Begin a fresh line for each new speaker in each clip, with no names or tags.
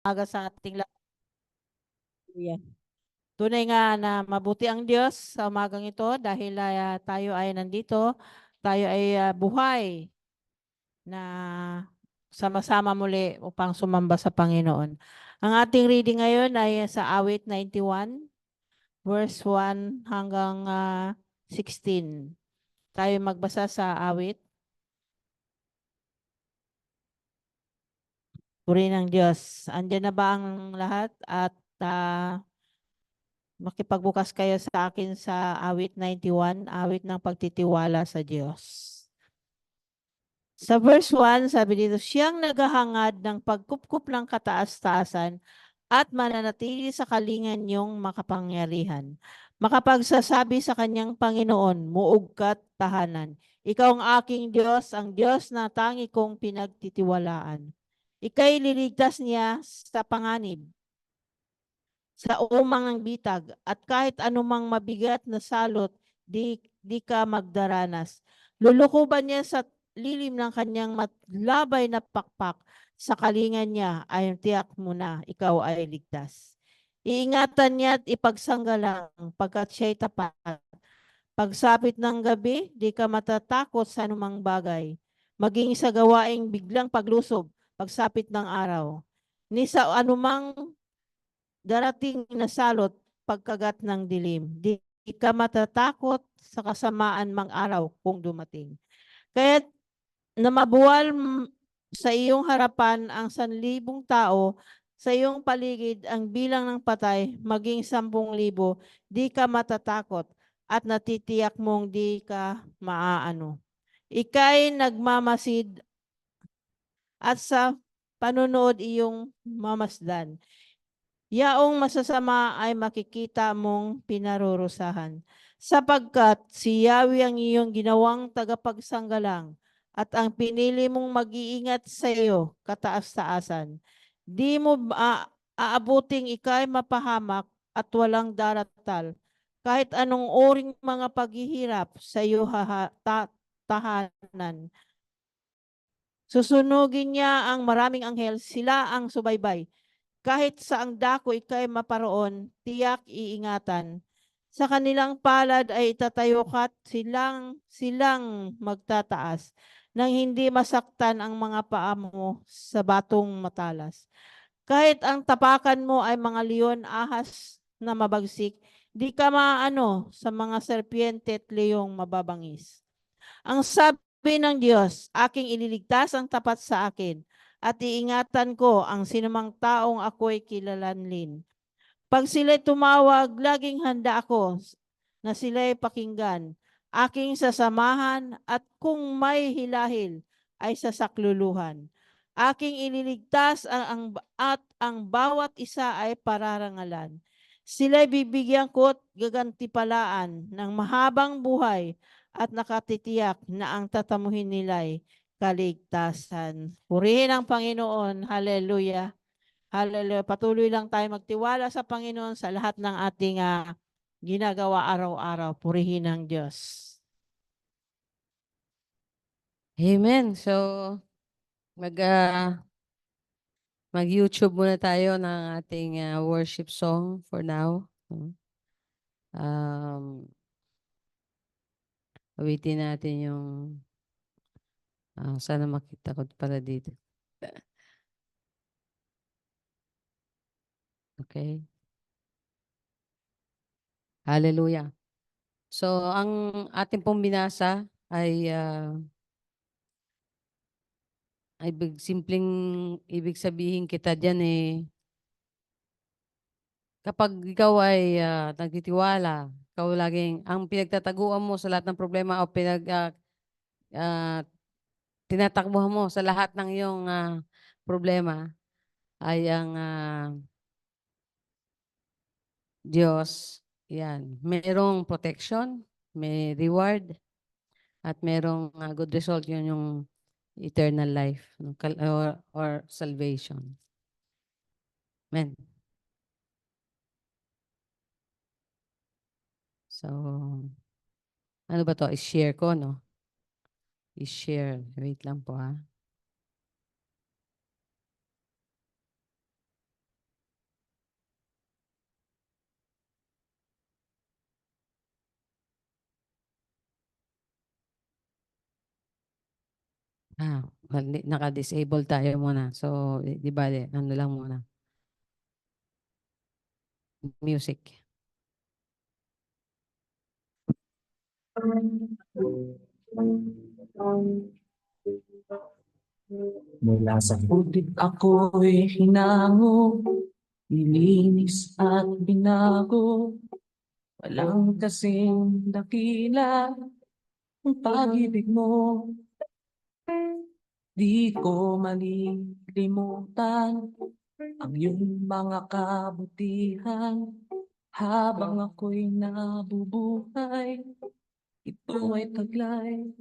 aga sa ating lahat. Tunay nga na mabuti ang Diyos sa umagang ito dahil tayo ay nandito, tayo ay buhay na sama-sama muli upang sumamba sa Panginoon. Ang ating reading ngayon ay sa awit 91, verse 1 hanggang 16. Tayo magbasa sa awit. Puri ng Diyos. Andiyan na ba ang lahat? At makipagbukas kayo sa akin sa awit 91, awit ng pagtitiwala sa Diyos. Sa verse 1, sabi dito, siyang naghahangad ng pagkupkup ng kataas-taasan at mananatili sa kalingan niyong makapangyarihan. Makapagsasabi sa kanyang Panginoon, muog ka't tahanan. Ikaw ang aking Diyos, ang Diyos na tangi kong pinagtitiwalaan. Ika'y liligtas niya sa panganib, sa umang ng bitag, at kahit anumang mabigat na salot, di ka magdaranas. Lulukuban niya sa lilim ng kanyang matlabay na pakpak, sa kalingan niya ay tiyak mo na ikaw ay ligtas. Iingatan niya at ipagsanggalang pagkat siya'y tapat. Pagsapit ng gabi, di ka matatakot sa anumang bagay. Maging sa gawaing biglang paglusob, pagsapit ng araw. Ni sa anumang darating na salot pagkagat ng dilim. Di ka matatakot sa kasamaan mang araw kung dumating. Kaya na mabuwal sa iyong harapan ang 1,000 tao, sa iyong paligid ang bilang ng patay, maging 10,000, di ka matatakot at natitiyak mong di ka maaano. Ika'y nagmamasid at sa panunood iyong mamasdan. Yaong masasama ay makikita mong pinarurusahan, sapagkat si Yahweh ang iyong ginawang tagapagsanggalang at ang pinili mong mag-iingat sa iyo kataas-taasan. Di mo aabuting ikay mapahamak at walang daratal. Kahit anong oring mga paghihirap sa iyo tahanan. Susunugin niya ang maraming anghel, sila ang subaybay. Kahit sa ang dako ikay maparoon, tiyak iingatan. Sa kanilang palad ay itatayo ka't silang magtataas nang hindi masaktan ang mga paa mo sa batong matalas. Kahit ang tapakan mo ay mga leon ahas na mabagsik, di ka maano sa mga serpiente at leyong mababangis. Ang sabi ng Diyos, aking ililigtas ang tapat sa akin at iingatan ko ang sinumang taong ako'y kilalanlin. Pag sila'y tumawag, laging handa ako na sila'y pakinggan, aking sasamahan at kung may hilahil ay sasakluluhan. Aking ililigtas at ang bawat isa ay pararangalan. Sila'y bibigyan ko at gagantipalaan ng mahabang buhay at nakatitiyak na ang tatamuhin nila'y kaligtasan. Purihin ang Panginoon. Hallelujah. Hallelujah. Patuloy lang tayo magtiwala sa Panginoon sa lahat ng ating ginagawa araw-araw. Purihin ang Diyos.
Amen. So, mag, mag-YouTube muna tayo ng ating worship song for now. Awitin natin yung sana makita ko pala dito. Okay. Hallelujah. So, ang ating pong binasa ay ibig sabihin kita dyan kapag ikaw ay nagtitiwala, ikaw laging, ang pinagtataguan mo sa lahat ng problema o tinatakbuhan mo sa lahat ng iyong problema ay ang Diyos. Yan. Merong protection, may reward, at merong good result. Yun yung eternal life or salvation. Amen. So, ano ba to? I-share ko, no? I-share. Wait lang po, ha? Naka-disable tayo muna. So, di ba, ano lang muna. Music.
Mula sa putik ako'y hinango, nilinis at binago. Walang kasing dakila ang pag-ibig mo. Di ko malilimutan ang iyong mga kabutihan. Habang ako'y nabubuhay, ito ay taglay.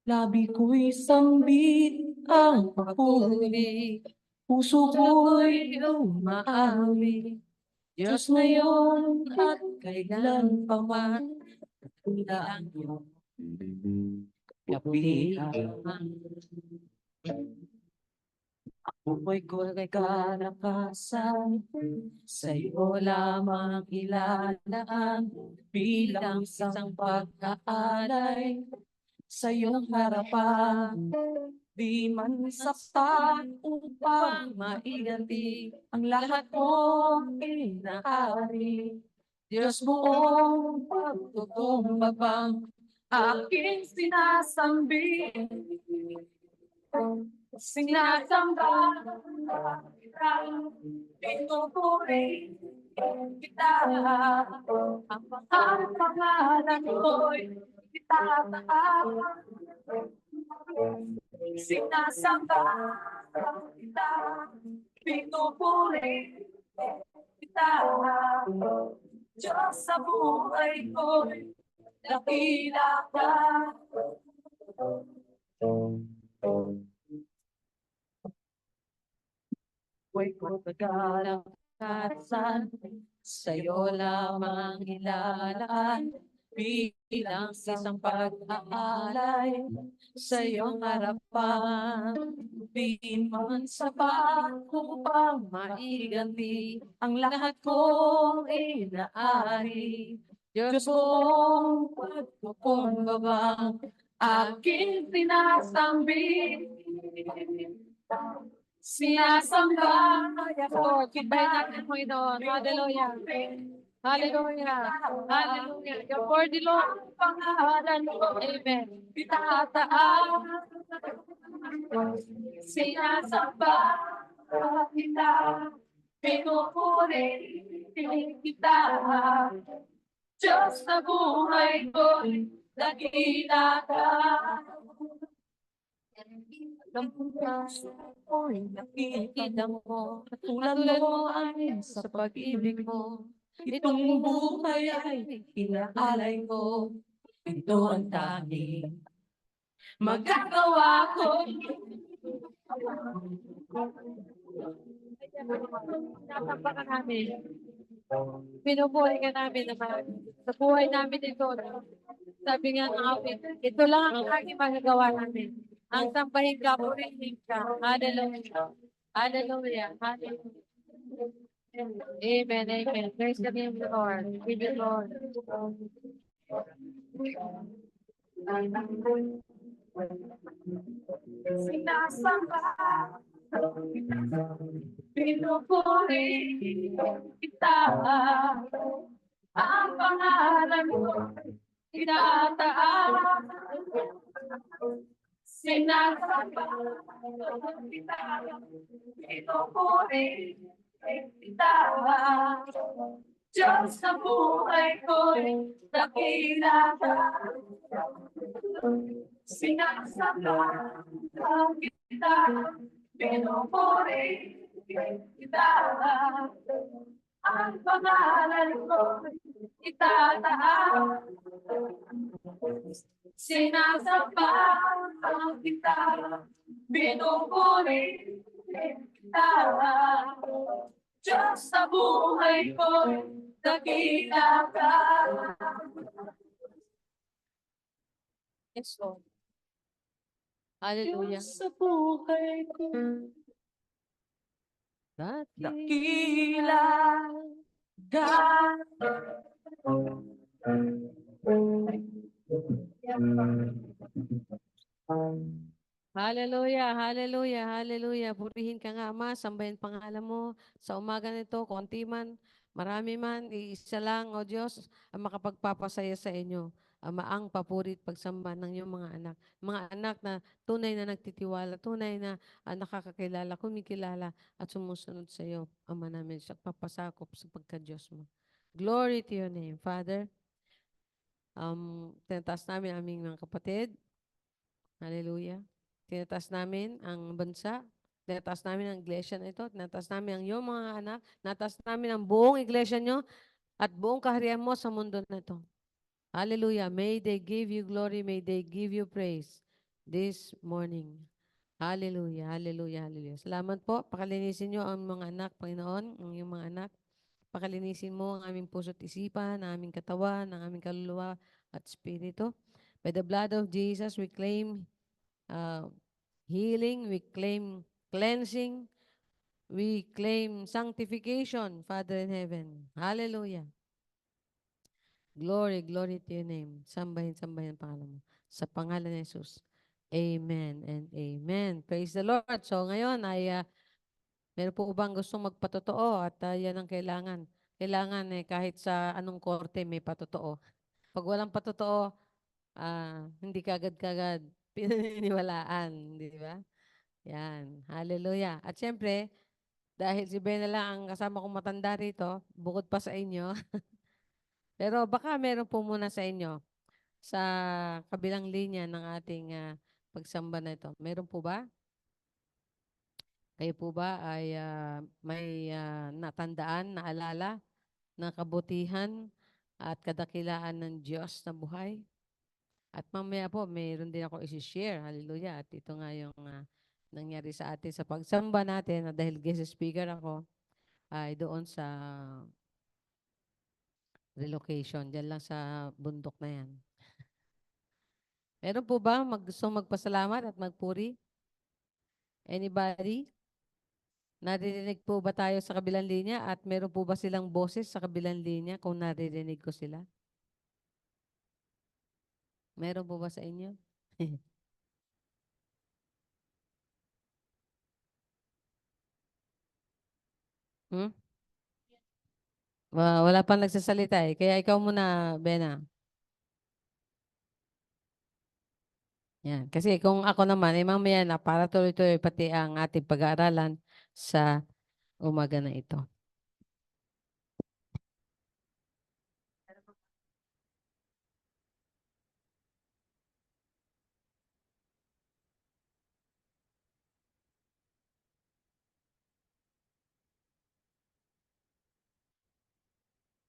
Labi ko'y sambit ang papuri, puso ko'y umaawit. Diyos ngayon at kailan pa man, ang iyong kapihan. Ako'y kalakasan, sa'yo lamang ilalaan, bilang isang pag-aalay sa iyong harapan. Di man sapat upang maiganti ang lahat mong inaari. Diyos buong pagkukumbabang aking sinasambi. Sinasamba kita, pinupuri kita. Ang pangalan ko'y itataas. Sinasamba kita, pinupuri kita. Diyos sa buhay ko'y dakila ka. Ako'y kalakasan, sa'yo lamang ilalaan, bilang isang pag-aalay sa iyong harapan. Di man sapat upang maiganti ang lahat kong inaari. Diyos kong pagkukumbabang aking sinasambi. Sinasamba ako, kita'y natin mo ito. Hallelujah. Hallelujah. Hallelujah. Your word, Lord, pangalan mo. Amen. Itataas. Sinasamba kita. Pinupuri kita. Diyos na buhay ko'y dakila ka. Ang puso ko'y nakikita mo, katulad mo ay sa pag-ibig mo. Itong buhay ay inaalay ko, ito ang tanging magagawa ko.
Napapakan namin. Pinubuhay ka namin naman. Sa buhay namin ito. Sabi nga ng awit, ito lang ang aking magagawa namin. Ang sambahin ka, purihin ka. Hallelujah. Hallelujah. Hallelujah. Amen. Amen. Praise the name of the Lord. Give it, Lord.
Sinasamba pinupuri kita. Ang pangalan mo itataas. Sinasamba kita, pinupuri kita. Diyos sa buhay ko'y dakila ka. Sinasamba kita, pinupuri kita. Ang pangalan ko itataas. Sinasamba kita, pinupuri kita. Diyos sa buhay ko dakila ka.
Yes, Lord. Hallelujah.
Diyos sa buhay ko dakila ka.
Hallelujah, hallelujah, hallelujah. Purihin ka nga, Ama. Sambahin pangalan mo. Sa umaga nito, konti man, marami man, iisa lang, O Diyos, ang makapagpapasaya sa inyo. Ama, ang papuri at pagsamba ng iyong mga anak. Mga anak na tunay na nagtitiwala, tunay na nakakakilala, kumikilala, at sumusunod sa iyo, Ama namin, sa papasakop sa pagka-Diyos mo. Glory to your name, Father. Tinataas namin ang aming mga kapatid. Hallelujah. Tinataas namin ang bansa. Tinataas namin ang iglesia na ito. Tinataas namin ang iyong mga anak. Tinataas namin ang buong iglesia nyo at buong kaharian mo sa mundo na ito. Hallelujah. May they give you glory. May they give you praise this morning. Hallelujah. Hallelujah. Hallelujah. Salamat po. Pakalinisin nyo ang mga anak, Panginoon, ang iyong mga anak. Pakalinisin mo ang aming puso't isipan, ang aming katawan, ang aming kaluluwa at spirito. By the blood of Jesus, we claim healing, we claim cleansing, we claim sanctification, Father in heaven. Hallelujah. Glory, glory to your name. Sambahin, sambahin ang pangalan mo. Sa pangalan ni Jesus. Amen and amen. Praise the Lord. So ngayon ay meron po bang gustong magpatotoo at yan ang kailangan. Kailangan kahit sa anong korte may patotoo. Pag walang patotoo, hindi kagad-kagad pinaniniwalaan, di ba? Yan. Hallelujah. At syempre, dahil si Ben na lang ang kasama kong matanda rito, bukod pa sa inyo, pero baka meron po muna sa inyo sa kabilang linya ng ating pagsamba na ito. Meron po ba? Kayo po ba ay may natandaan, naalala ng kabutihan at kadakilaan ng Diyos na buhay? At mamaya po, mayroon din ako isi-share. Hallelujah. At ito nga yung nangyari sa atin sa pagsamba natin na dahil guest speaker ako ay doon sa relocation. Diyan lang sa bundok na yan. Meron po ba gustong magpasalamat at magpuri? Anybody? Naririnig po ba tayo sa kabilang linya at meron po ba silang boses sa kabilang linya kung naririnig ko sila? Meron po ba sa inyo? Hmm? Wala pang nagsasalita eh. Kaya ikaw muna, Bena. Yan. Kasi kung ako naman, mamaya na para tuloy-tuloy pati ang ating pag-aaralan sa umaga na ito.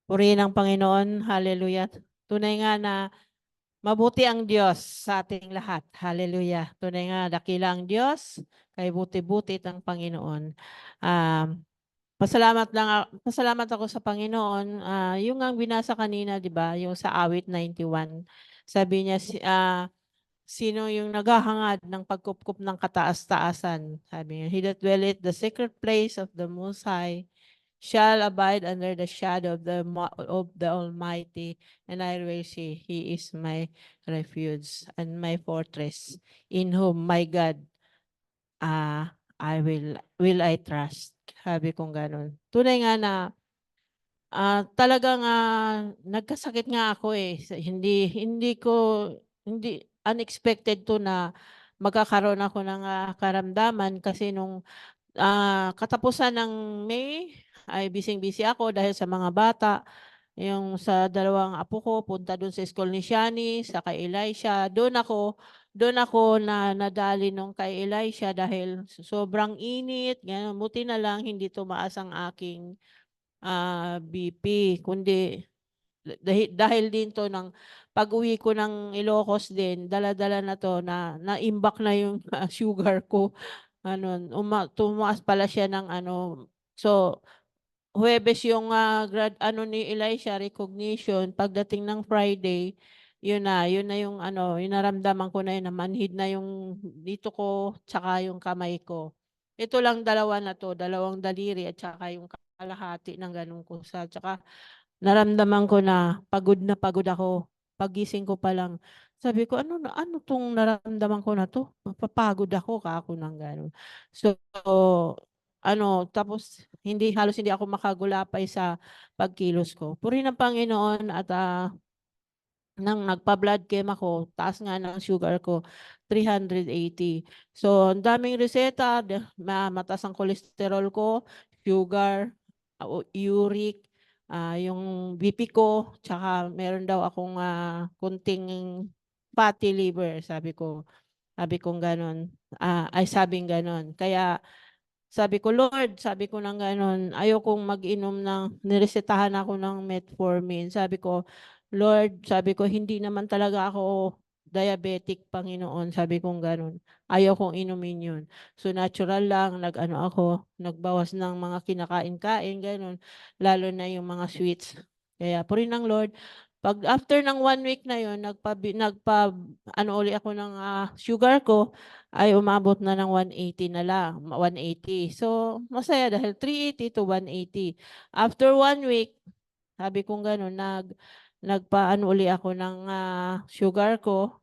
Purihin ang Panginoon. Hallelujah. Tunay nga na mabuti ang Diyos sa ating lahat. Hallelujah. Tunay nga, dakila ang Diyos, kay buti-buti ang Panginoon. Pasalamat ako sa Panginoon. Yung ang binasa kanina, 'di ba? Yung sa awit 91. Sabi niya sino yung naghahangad ng pagkupkup ng kataas-taasan. Sabi niya, he that dwelleth the secret place of the Most High shall abide under the shadow of the Almighty, and I will say, He is my refuge and my fortress, in whom my God I will I trust. Sabi kong ganun. Tunay nga na talagang nagkasakit nga ako eh. Hindi unexpected to na magkakaroon ako ng karamdaman kasi nung katapusan ng May ay bising-busy ako dahil sa mga bata. Yung sa dalawang apo ko, punta doon sa school ni Shani, sa kay Elisha. Doon ako na nadali nung kay Elisha dahil sobrang init. Ganun. Buti na lang hindi tumaas ang aking BP. Kundi dahil din to ng pag-uwi ko ng Ilocos din, dala-dala na to na naimbak na yung sugar ko. Tumaas pala siya ng so Huwebes yung ni Elisha recognition, pagdating ng Friday, yun na yung yung naramdaman ko na yun, na manhid na yung dito ko, tsaka yung kamay ko. Ito lang dalawa na to, dalawang daliri at tsaka yung kalahati ng ganung kusa. Tsaka naramdaman ko na pagod ako. Pagising ko pa lang, Sabi ko, ano 'tong nararamdaman ko na 'to? Mapapagod ako kako ng gano'n. So, tapos halos hindi ako makagulapay sa pagkilos ko. Purihin ang Panginoon at, nang nagpa-blood chem ako, taas nga ng sugar ko, 380. So, ang daming reseta, mataas ang cholesterol ko, sugar, uric, yung BP ko, tsaka meron daw akong, konting fatty liver, sabi kong gano'n, sabing gano'n. Kaya sabi ko, "Lord," sabi ko ng gano'n, "ayokong mag-inom niresetahan ako ng metformin." Sabi ko, "Lord," sabi ko, "hindi naman talaga ako diabetic, Panginoon." Sabi kong gano'n. Ayokong inumin 'yun. So, natural lang, nagbawas ng mga kinakain-kain, gano'n. Lalo na yung mga sweets. Kaya purihin ng Lord. After ng 1 week na 'yun, nagpa-ano uli ako ng, sugar ko ay umabot na ng 180 na lang, 180. So, masaya dahil 380 to 180. After 1 week, sabi kong gano'n, nagpaano uli ako ng, sugar ko,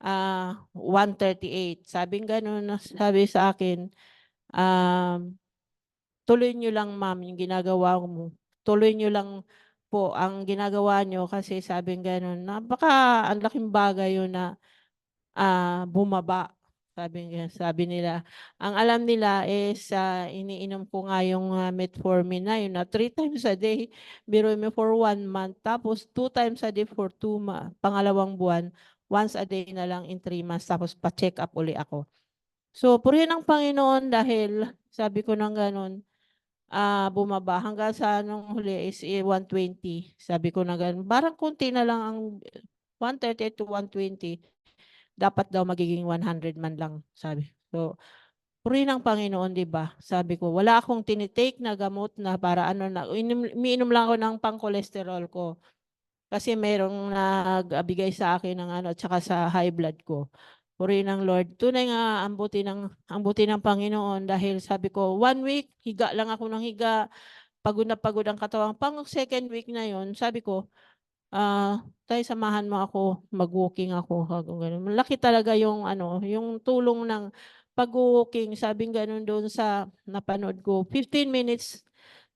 138. Sabing gano'n, sabi sa akin, "Tuloy niyo lang ma'am yung ginagawa mo. Tuloy niyo lang po ang ginagawa niyo kasi sabing gano'n, ang laking bagay yun na bumaba, sabi nila. Ang alam nila is, iniinom ko nga yung, metformin na yun na 3 times a day, biruin mo for 1 month, tapos 2 times a day for 2 pangalawang buwan, once a day na lang in 3 months, tapos pa-check-up uli ako. So, purihin ang Panginoon dahil sabi ko ng gano'n, bumaba hanggang sa nung huli is, 120. Sabi ko na gano'n, parang konti na lang ang 130 to 120. Dapat daw magiging 100 man lang, sabi. So, purihin ang Panginoon, 'di ba? Sabi ko, wala akong na gamot na para umiinom lang ako ng pang-cholesterol ko. Kasi merong nagbigay sa akin ng at saka sa high blood ko. Purihin ang Lord. Tunay nga ang buti ng Panginoon dahil sabi ko, 1 week, higa lang ako ng higa, pagod na pagod ang katawan. Second week na 'yon, sabi ko, "Tay samahan mo ako, mag-walking ako," sabi kong gano'n. Malaki talaga yung yung tulong ng pagwo-walking, sabing gano'n do'n sa napanood ko, 15 minutes,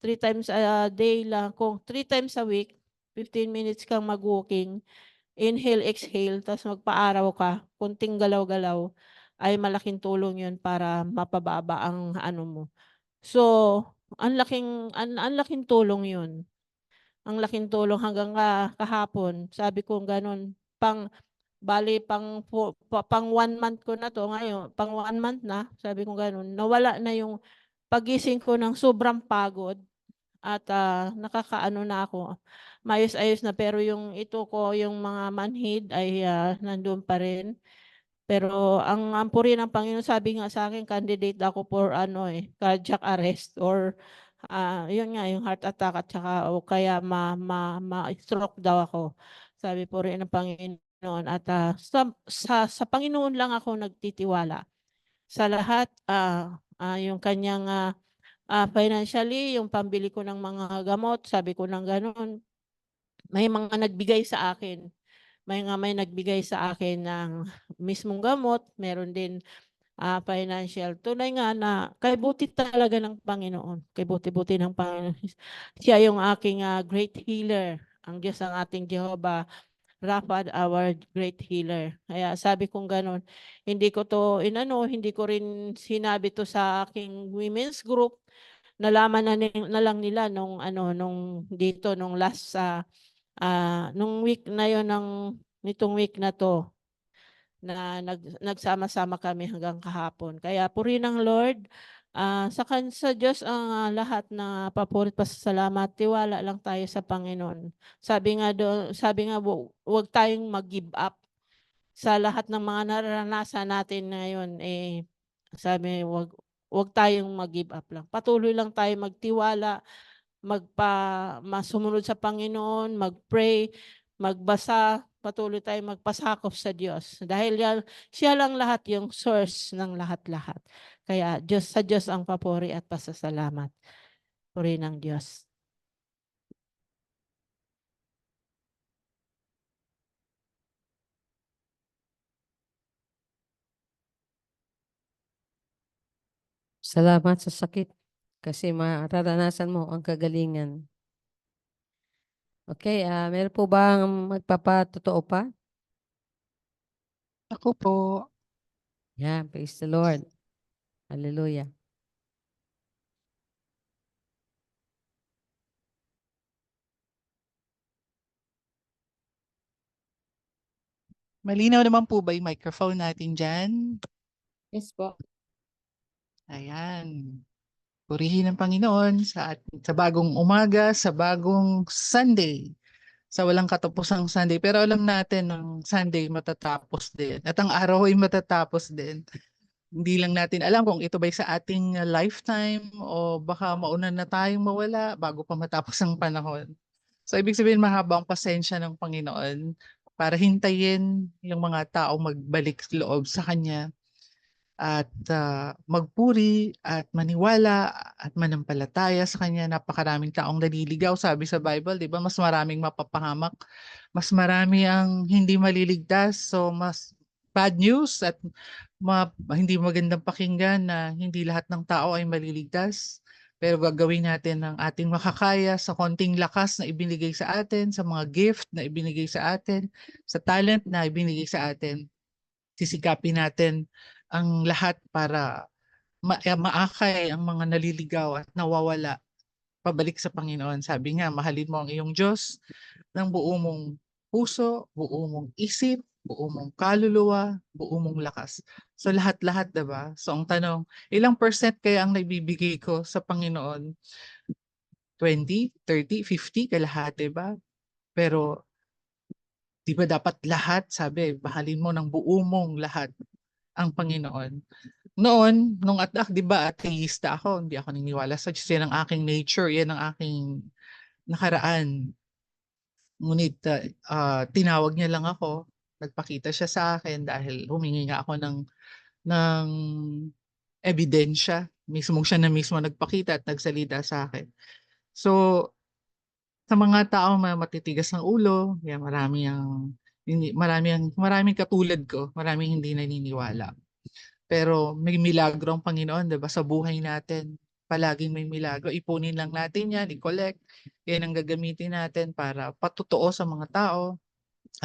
3 times a day lang, kung 3 times a week, 15 minutes kang mag-walking, inhale, exhale, ta's magpa-araw ka, konting galaw-galaw, ay malaking tulong 'yun para mapababa ang mo. So, ang laking tulong 'yun. Ang laking tulong hanggang kahapon sabi ko gano'n, bale pang 1 month ko na 'to ngayon, pang 1 month na, sabi ko gano'n, nawala na yung paggising ko ng sobrang pagod at, nakakaano na ako, maayos-ayos na, pero yung yung mga manhid ay, nandun pa rin. Pero ang puri ng Panginoon, sabi nga sa'kin candidate ako for cardiac arrest or, yun nga yung heart attack at saka o kaya ma-stroke daw ako. Sabi purihin ng Panginoon at, sa Panginoon lang ako nagtitiwala. Sa lahat, yung kanyang, financially, yung pambili ko ng mga gamot, sabi ko ng gano'n, may mga nagbigay sa akin. May nagbigay sa akin ng mismong gamot, meron din, financial. Tunay nga na kay buti talaga ng Panginoon, kay buti-buti ng Panginoon. Siya yung aking, great healer, ang Diyos ang ating Jehovah Rapha, our great healer. Kaya sabi kong gano'n, hindi ko rin sinabi 'to sa aking women's group. Nalaman na lang nila nung last, nung week na yon nitong week na 'to, na nagsama-sama kami hanggang kahapon. Kaya purihin ang Lord, sa Diyos ang, lahat na papuri at pasasalamat, tiwala lang tayo sa Panginoon. Sabi nga, huwag tayong mag-give up sa lahat ng mga nararanasan natin ngayon, sabi, huwag tayong mag-give up lang. Patuloy lang tayong magtiwala, sumunod sa Panginoon, mag-pray, magbasa, patuloy tayong magpasakop sa Diyos. Dahil siya lang lahat yung source ng lahat-lahat. Kaya sa Diyos ang papuri at pasasalamat. Puri ng Diyos.
Salamat sa sakit kasi mararanasan mo ang kagalingan. Okay, meron po bang magpapatotoo pa?
Ako po.
Yeah, praise the Lord. Hallelujah.
Malinaw naman po ba yung microphone natin dyan?
Yes po.
Ayan. Purihin ng Panginoon sa bagong umaga, sa bagong Sunday, sa walang katapusang Sunday. Pero alam natin ng Sunday matatapos din. At ang araw ay matatapos din. Hindi lang natin alam kung ito ba'y sa ating lifetime o baka mauna na tayong mawala bago pa matapos ang panahon. So ibig sabihin mahaba ang pasensya ng Panginoon para hintayin yung mga tao magbalik loob sa Kanya at magpuri at maniwala at manampalataya sa Kanya. Napakaraming taong naliligaw, sabi sa Bible, di ba? Mas maraming mapapahamak, mas marami ang hindi maliligtas. So mas bad news at hindi magandang pakinggan na hindi lahat ng tao ay maliligtas. Pero gagawin natin ang ating makakaya sa konting lakas na ibinigay sa atin, sa mga gift na ibinigay sa atin, sa talent na ibinigay sa atin. Sisikapin natin ang lahat para maakay ang mga naliligaw at nawawala pabalik sa Panginoon. Sabi nga, mahalin mo ang iyong Diyos ng buo mong puso, buo mong isip, buo mong kaluluwa, buo mong lakas. So lahat-lahat, diba? So ang tanong, ilang percent kaya ang naibibigay ko sa Panginoon? 20, 30, 50, kalahati ba? Pero di ba dapat lahat, sabi, mahalin mo ng buo mong lahat ang Panginoon. Noon, nung di ba, atheista ako, hindi ako naniniwala sa Diyos. Yan ang aking nature, yan ang aking nakaraan. Ngunit tinawag niya lang ako, nagpakita siya sa akin dahil humingi nga ako ng ebidensya. Mismo siya na mismo nagpakita at nagsalita sa akin. So, sa mga tao matitigas ng ulo, yan, maraming katulad ko, maraming hindi naniniwala. Pero may milagro ang Panginoon, 'di ba, sa buhay natin. Palaging may milagro. Ipunin lang natin 'yan, i-collect. Yan ang gagamitin natin para patotoo sa mga tao.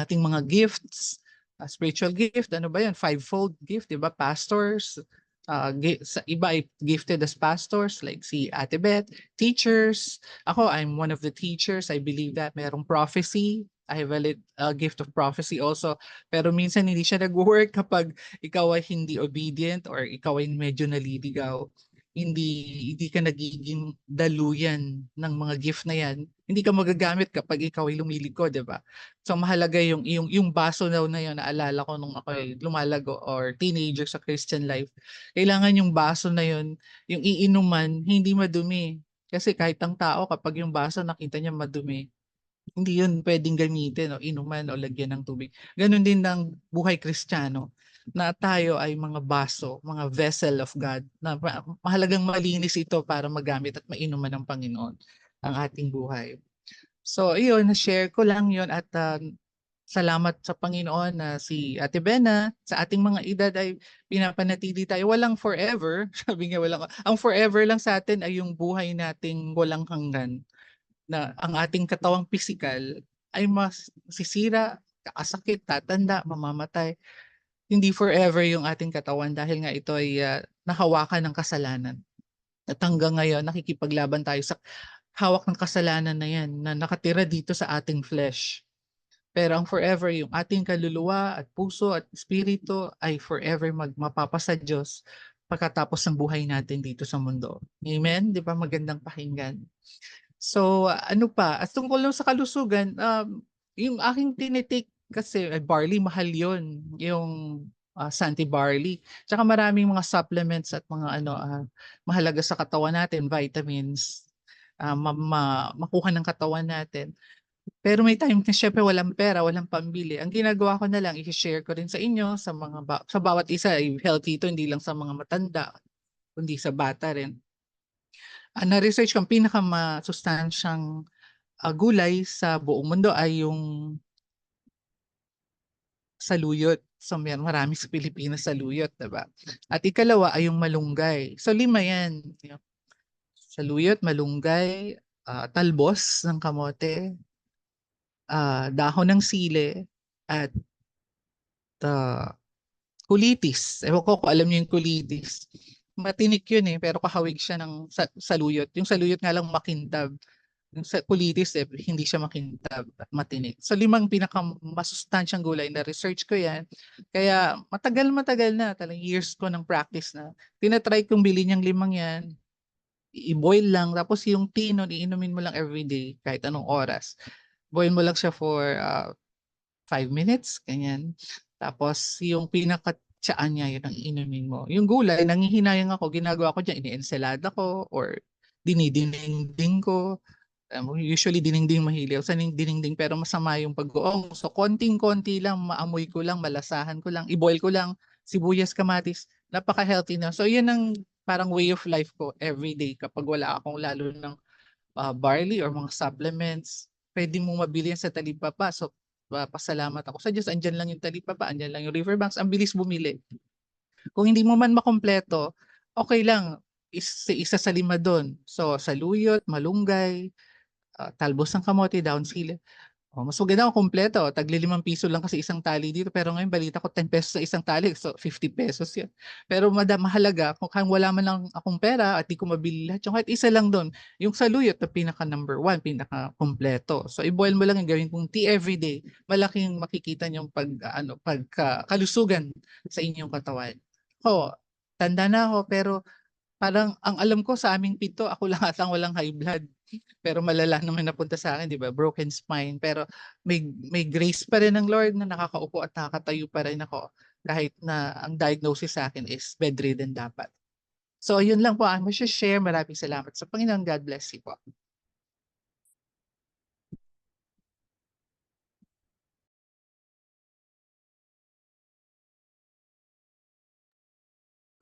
Ating mga gifts, spiritual gift, ano ba 'yan? Fivefold gift, 'di ba? Pastors, sa iba ay gifted as pastors like si Ate Beth, teachers. Ako, I'm one of the teachers. I believe that merong prophecy. I have a gift of prophecy also. Pero minsan hindi siya nag-work kapag ikaw ay hindi obedient or ikaw ay medyo naliligaw. Hindi ka nagiging daluyan ng mga gift na yan. Hindi ka magagamit kapag ikaw ay lumiliko, di ba? So mahalaga yung baso daw na yun, naalala ko nung ako ay lumalago or teenager sa Christian life. Kailangan yung baso na yun, yung iinuman, hindi madumi. Kasi kahit ang tao, kapag yung baso nakita niya madumi, hindi yun pwedeng gamitin o inuman o lagyan ng tubig. Ganon din ng buhay Kristiyano na tayo ay mga baso, mga vessel of God na mahalagang malinis ito para magamit at mainuman ng Panginoon ang ating buhay. So iyon, na-share ko lang yon at salamat sa Panginoon na si Ate Bena sa ating mga edad ay pinapanatili tayo. Walang forever, sabi nga ang forever lang sa atin ay yung buhay nating walang hanggan, na ang ating katawang pisikal ay masisira, kakasakit, tatanda, mamamatay. Hindi forever yung ating katawan dahil nga ito ay nahawakan ng kasalanan. At hanggang ngayon, nakikipaglaban tayo sa hawak ng kasalanan na yan na nakatira dito sa ating flesh. Pero ang forever, yung ating kaluluwa at puso at espiritu ay forever mapapasa Diyos pagkatapos ng buhay natin dito sa mundo. Amen? Di ba magandang pakinggan? So ano pa? At tungkol lang sa kalusugan, yung aking tinitake kasi barley, mahal yun. Yung Santi barley. Tsaka maraming mga supplements at mga mahalaga sa katawan natin, vitamins, makuha ng katawan natin. Pero may time na syempre walang pera, walang pambili. Ang ginagawa ko na lang, i-share ko rin sa inyo, sa bawat isa, healthy ito, hindi lang sa mga matanda, kundi sa bata rin. Na-research ko, ang pinakamasustansyang gulay sa buong mundo ay yung saluyot. So marami sa Pilipinas saluyot, diba? At ikalawa ay yung malunggay. So 5 yan. Yung saluyot, malunggay, talbos ng kamote, dahon ng sili, at kulitis. Ewan ko kung alam niyo yung kulitis. Matinik yun pero kahawig siya ng saluyot. Yung saluyot nga lang makintab. Yung sa kulitis hindi siya makintab at matinik. So 5 pinakamasustansyang gulay na research ko yan. Kaya matagal na, talagang years ko ng practice na. Tinatry kong bilhin yung 5 yan. I-boil lang. Tapos yung tea nun, iinumin mo lang everyday kahit anong oras. Boil mo lang siya for 5 minutes, ganyan. Tapos yung pinaka-tsaan niya, yun ang inumin mo. Yung gulay, nangihinayang ako, ginagawa ko dyan, ini-ensalada ko or dinidinding ko. Usually dininding mahilig ako sa dininding pero masama yung pag-goong. So konting-konti lang, maamoy ko lang, malasahan ko lang, i-boil ko lang, sibuyas, kamatis. Napaka-healthy na. So yan ang parang way of life ko everyday kapag wala akong lalo ng barley or mga supplements. Pwede mo mabili yan sa talipapa. So pasalamat ako sa Diyos. Andyan lang yung talipapa, andyan lang yung riverbanks. Ang bilis bumili. Kung hindi mo man makompleto, okay lang. Isa sa 5 doon. So saluyot, malunggay, talbos ng kamote, dahon sili. Mas maganda kung kumpleto. Tagli 5 piso lang kasi isang tali dito. Pero ngayon balita ko 10 pesos sa isang tali. So 50 pesos yan. Pero mahalaga kung wala man lang akong pera at di ko mabili lahat. Yung kahit isa lang doon. Yung saluyot na pinaka number 1, pinaka kumpleto. So i-boil mo lang yung gawin kong tea everyday. Malaking makikita niyong pagkalusugan sa inyong katawan. Tanda na ako pero parang ang alam ko sa aming 7, ako lang atang walang high blood. Pero malala naman napunta sa akin, di ba? Broken spine. Pero may grace pa rin ng Lord na nakakaupo at nakakatayo pa rin ako kahit na ang diagnosis sa akin is bedridden dapat. So yun lang po ang share. Maraming salamat sa Panginoon. God bless you po.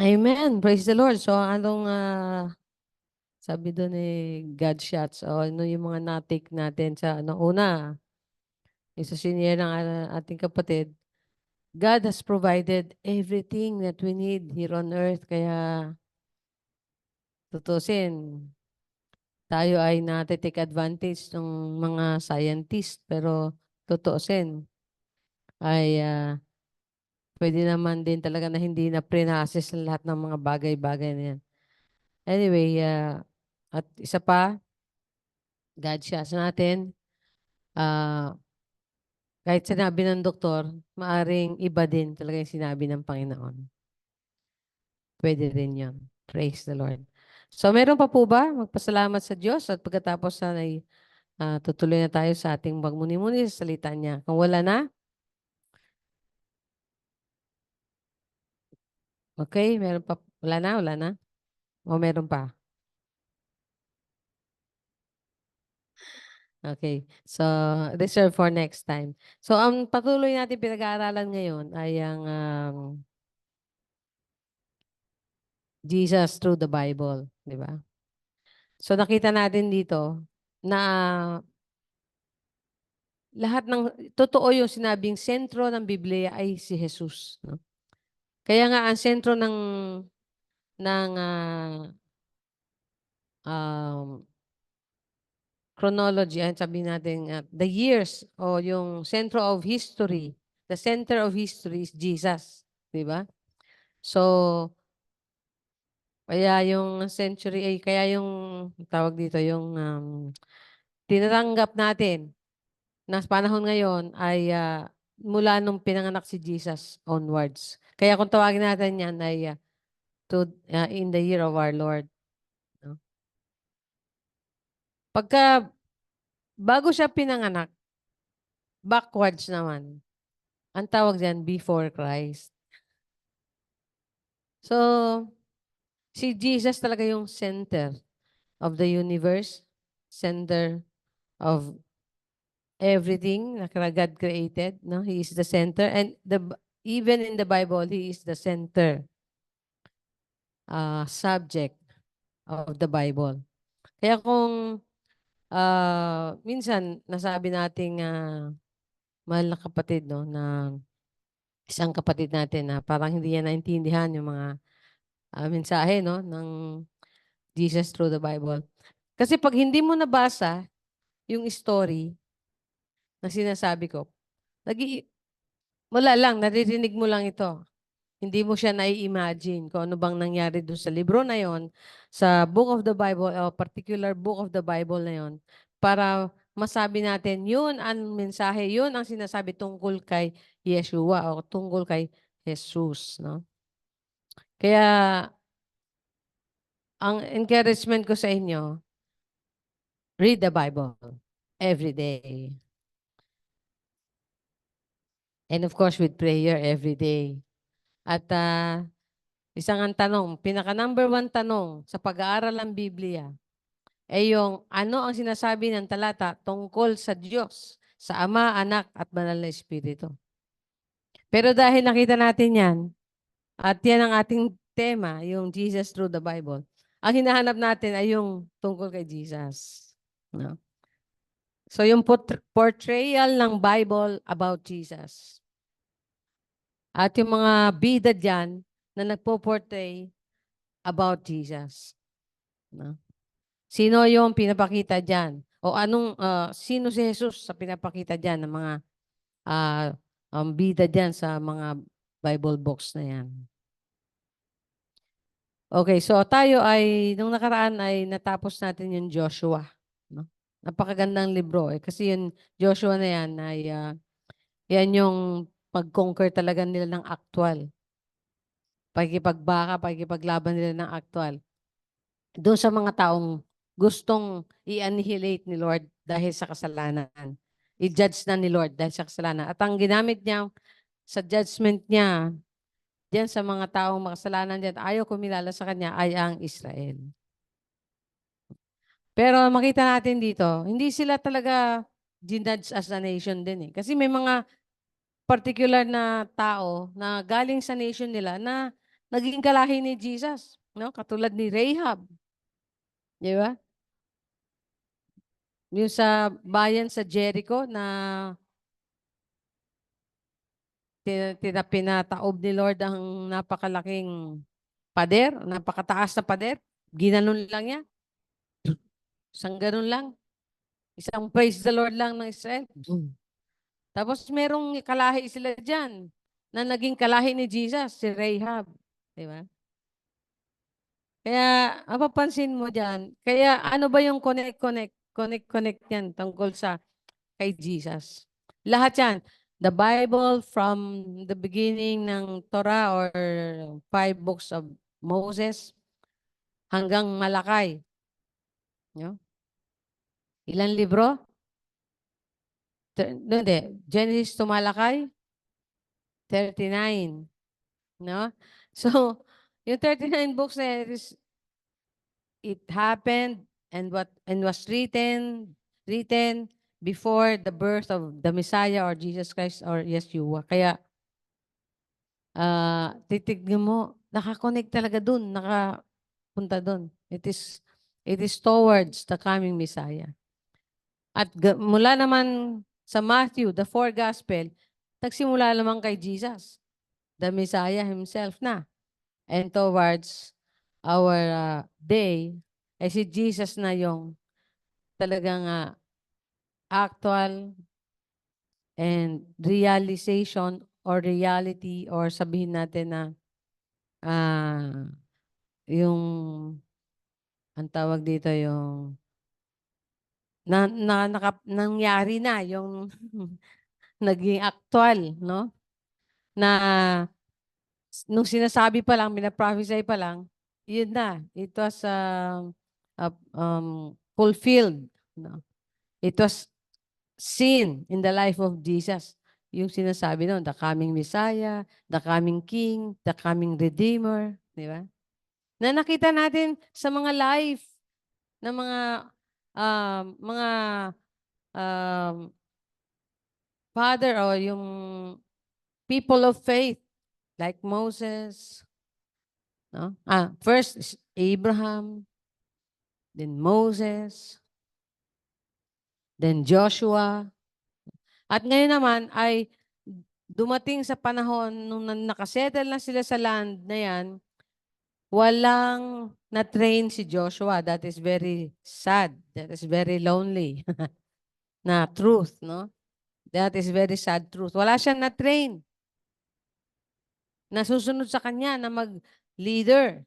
Amen. Praise the Lord. So, anong sabi doon God shots? O ano yung mga na-take natin sa una? Isa senior ng ating kapatid. God has provided everything that we need here on earth. Kaya, tutusin, tayo ay take advantage ng mga scientist. Pero, tutusin, ay pwede naman din talaga na hindi na pre-process lahat ng mga bagay-bagay na yan. Anyway, at isa pa, God shots natin, kahit sinabi ng doktor, maaring iba din talaga yung sinabi ng Panginoon. Pwede rin yun. Praise the Lord. So, meron pa po ba? Magpasalamat sa Diyos at pagkatapos ay tutuloy na tayo sa ating magmuni-muni sa salita niya. Kung wala na, okay, meron pa. Wala na? O meron pa? Okay. So, reserve for next time. So, ang patuloy natin pinag-aaralan ngayon ay ang Jesus through the Bible. Di ba? So, nakita natin dito na lahat ng, totoo yung sinabing sentro ng Biblia ay si Jesus. No? Kaya nga, ang sentro ng chronology, sabi natin, the years o yung center of history, the center of history is Jesus. Di ba? So, kaya yung century, kaya yung tawag dito, yung tinatanggap natin na sa panahon ngayon ay mula nung pinanganak si Jesus onwards. Kaya kung tawagin natin yan ay in the year of our Lord. No? Pagka bago siya pinanganak, backwards naman. Ang tawag diyan before Christ. So, si Jesus talaga yung center of the universe, center of everything that God created. No? He is the center. And even in the Bible, He is the center subject of the Bible. Kaya kung minsan nasabi nating mahal na kapatid, no, na
isang kapatid natin na parang hindi niya naintindihan yung mga mensahe, no, ng Jesus through the Bible. Kasi pag hindi mo nabasa yung story na sinasabi ko, nag wala lang, naririnig mo lang ito. Hindi mo siya nai-imagine kung ano bang nangyari doon sa libro na yon, sa book of the Bible, o particular book of the Bible na yon, para masabi natin, yun ang mensahe, yun ang sinasabi tungkol kay Yeshua o tungkol kay Jesus. No? Kaya, ang encouragement ko sa inyo, read the Bible every day. And of course, with prayer every day. At isang ang tanong, pinaka number 1 tanong sa pag-aaral ng Biblia ay yung ano ang sinasabi ng talata tungkol sa Diyos, sa Ama, Anak, at Banal na Espiritu. Pero dahil nakita natin yan, at yan ang ating tema, yung Jesus through the Bible, ang hinahanap natin ay yung tungkol kay Jesus. No? So yung portrayal ng Bible about Jesus. At yung mga bida dyan na nagpo-portray about Jesus. No? Sino yung pinapakita dyan? O sino si Jesus sa pinapakita dyan ng mga bida dyan sa mga Bible books na yan? Okay, so tayo ay, nung nakaraan ay natapos natin yung Joshua. No? Napakagandang libro. Kasi yung Joshua na yan ay, yan yung pag-conquer talaga nila ng actual. Pagkipaglaban nila ng actual. Doon sa mga taong gustong i-annihilate ni Lord dahil sa kasalanan. I-judge na ni Lord dahil sa kasalanan. At ang ginamit niya sa judgment niya, diyan sa mga taong makasalanan diyan, ayaw kumilala sa kanya, ay ang Israel. Pero makita natin dito, hindi sila talaga ginudge as a nation din eh. Kasi may mga particular na tao na galing sa nation nila na naging kalahi ni Jesus. No? Katulad ni Rahab. Di ba? Yung sa bayan sa Jericho na pinataob ni Lord ang napakalaking pader, napakataas na pader. Ginanon lang niya. Isang ganun lang. Isang praise the Lord lang ng Israel. Tapos merong kalahi sila dyan na naging kalahi ni Jesus, si Rahab. Di ba? Kaya, mapapansin mo dyan, kaya ano ba yung connect yan tungkol sa kay Jesus? Lahat yan. The Bible from the beginning ng Torah or 5 books of Moses hanggang Malakay. No? Ilan libro? Hindi. Genesis to Malakay? 39. No? So, yung 39 books na it happened and was written before the birth of the Messiah or Jesus Christ or Yeshua. Kaya titignan mo, nakakonect talaga dun, nakapunta dun. It is towards the coming Messiah. At mula naman sa Matthew, the 4 Gospel, nagsimula naman kay Jesus, the Messiah himself na. And towards our day, ay si Jesus na yung talagang actual and realization or reality or sabihin natin na yung ang tawag dito yung nangyari na yung naging actual, no? Na nung sinasabi pa lang, minaprophesy pa lang, yun na. It was fulfilled. No? It was seen in the life of Jesus. Yung sinasabi noon, the coming Messiah, the coming King, the coming Redeemer. Di ba? Na nakita natin sa mga life ng mga father o yung people of faith like Moses. No? First is Abraham, then Moses, then Joshua. At ngayon naman ay dumating sa panahon nung nakasettle na sila sa land na yan, walang na-train si Joshua. That is very sad. That is very lonely na truth, no? That is very sad truth. Wala siyang na-train. Nasusunod sa kanya na mag-leader.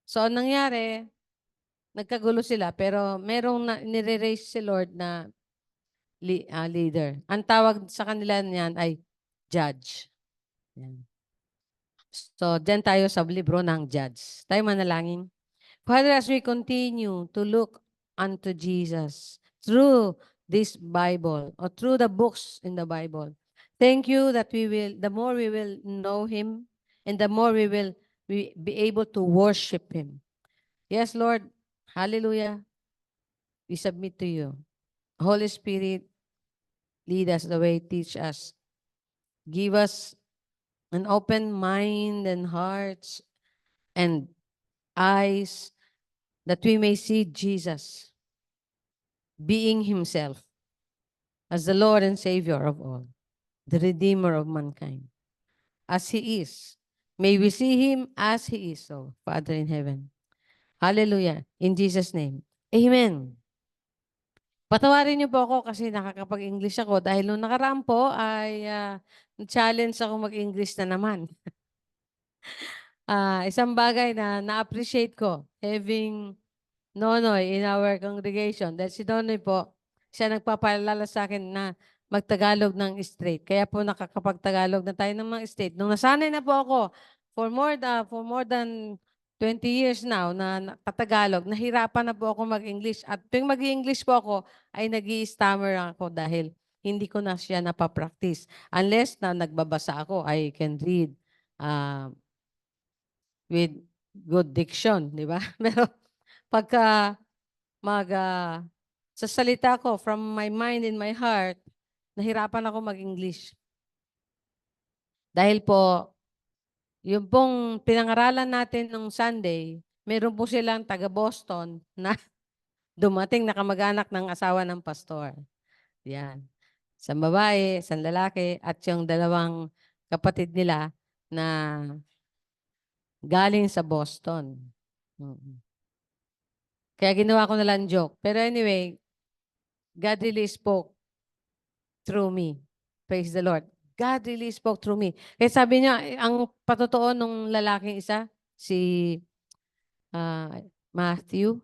So, anong nangyari? Nagkagulo sila, pero merong nire-raise si Lord na leader. Ang tawag sa kanila niyan ay judge. Yan. So, dyan tayo sa libro ng judge. Tayo manalangin. Father, as we continue to look unto Jesus through this Bible or through the books in the Bible, thank you that the more we will know Him and the more we will be able to worship Him. Yes, Lord. Hallelujah. We submit to you. Holy Spirit, lead us the way, teach us. Give us an open mind and hearts and eyes that we may see Jesus being Himself as the Lord and Savior of all, the Redeemer of mankind. As He is, may we see Him as He is, so Father in heaven. Hallelujah. In Jesus' name. Amen. Patawarin niyo po ako kasi nakakapag-English ako dahil nung nakaraan po ay challenge ako mag-English na naman. Isang bagay na na-appreciate ko having Nonoy in our congregation. Dahil si Nonoy po, siya nagpapaalala sa akin na magtagalog ng straight. Kaya po nakakapagtagalog na tayo ng mga straight. Nung nasanay na po ako for more than 20 years now na Tagalog, nahirapan na po ako mag-English. At tuwing mag-English po ako, ay nag-i-stammer ako dahil hindi ko na siya napapractice. Unless na nagbabasa ako, I can read with good diction, di ba? Pero pagka sa salita ko from my mind and my heart, nahirapan ako mag-English. Dahil po, yung pong pinangaralan natin nung Sunday, meron po silang taga Boston na dumating na kamag-anak ng asawa ng pastor. Yan. Isang babae, isang lalaki, at yung dalawang kapatid nila na galing sa Boston. Kaya ginawa ko na lang joke. Pero anyway, God really spoke through me. Praise the Lord. God really spoke through me. Kaya sabi niya, ang patotoo nung lalaking isa, si Matthew.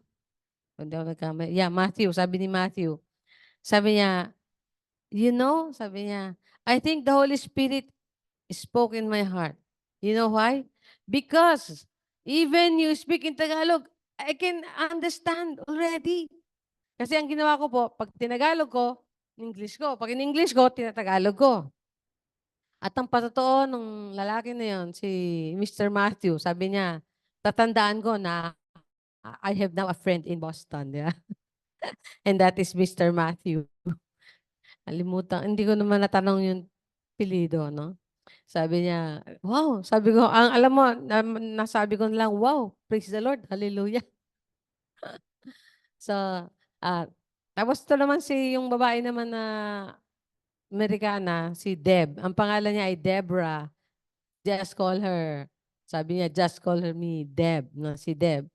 Hindi ako nagkamali. Yeah, Matthew. Sabi ni Matthew. Sabi niya, you know, sabi niya, I think the Holy Spirit spoke in my heart. You know why? Because even you speak in Tagalog, I can understand already. Kasi ang ginawa ko po, pag tinagalog ko, English ko. Pag in-English ko, tinatagalog ko. At ang patotoo nung lalaki na yon, si Mr. Matthew, sabi niya, tatandaan ko na I have now a friend in Boston. Yeah? And that is Mr. Matthew. Alimutan, hindi ko naman natanong yung pilido, no? Sabi niya, wow. Sabi ko, alam mo, nasabi ko na lang, wow, praise the Lord, hallelujah. So, tapos ito naman yung babae naman na Amerikana, si Deb. Ang pangalan niya ay Deborah. Just call her. Sabi niya, just call her me Deb. No, si Deb.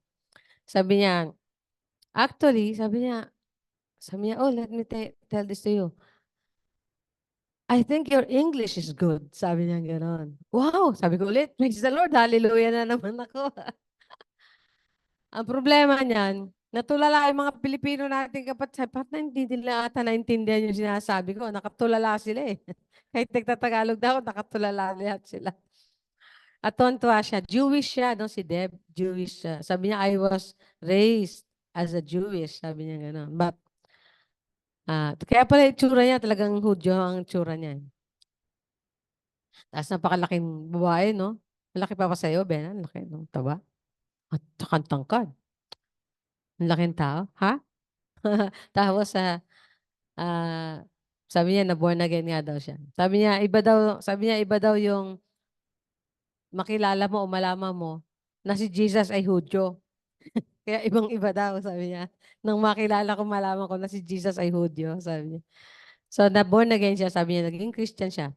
Sabi niya, actually, sabi niya, oh, let me tell this to you. I think your English is good. Sabi niya gano'n. Wow! Sabi ko ulit, praise the Lord, hallelujah na naman ako. Ang problema niyan, natulala yung mga Pilipino natin kapatid, na hindi nila ata naintindihan yung sinasabi ko. Nakatulala sila eh. Kahit nagtatagalog daw, nakatulala lahat sila. At tuwa siya. Jewish siya, no? Si Deb, Jewish siya. Sabi niya, I was raised as a Jewish. Sabi niya gano'n. But, kaya pala itsura niya, talagang Hudyo ang itsura niya. Tapos napakalaking babae, no? Malaki pa sa'yo, Ben. Ang laki ng taba. At tangkad. Ang laking tao. Ha? Tapos, sabi niya, na-born again nga daw siya. Sabi niya, iba daw yung makilala mo o malaman mo na si Jesus ay Hudyo. Kaya ibang-iba daw, sabi niya. Nang makilala ko, malaman ko na si Jesus ay Hudyo, sabi niya. So, na-born again siya, sabi niya, naging Christian siya.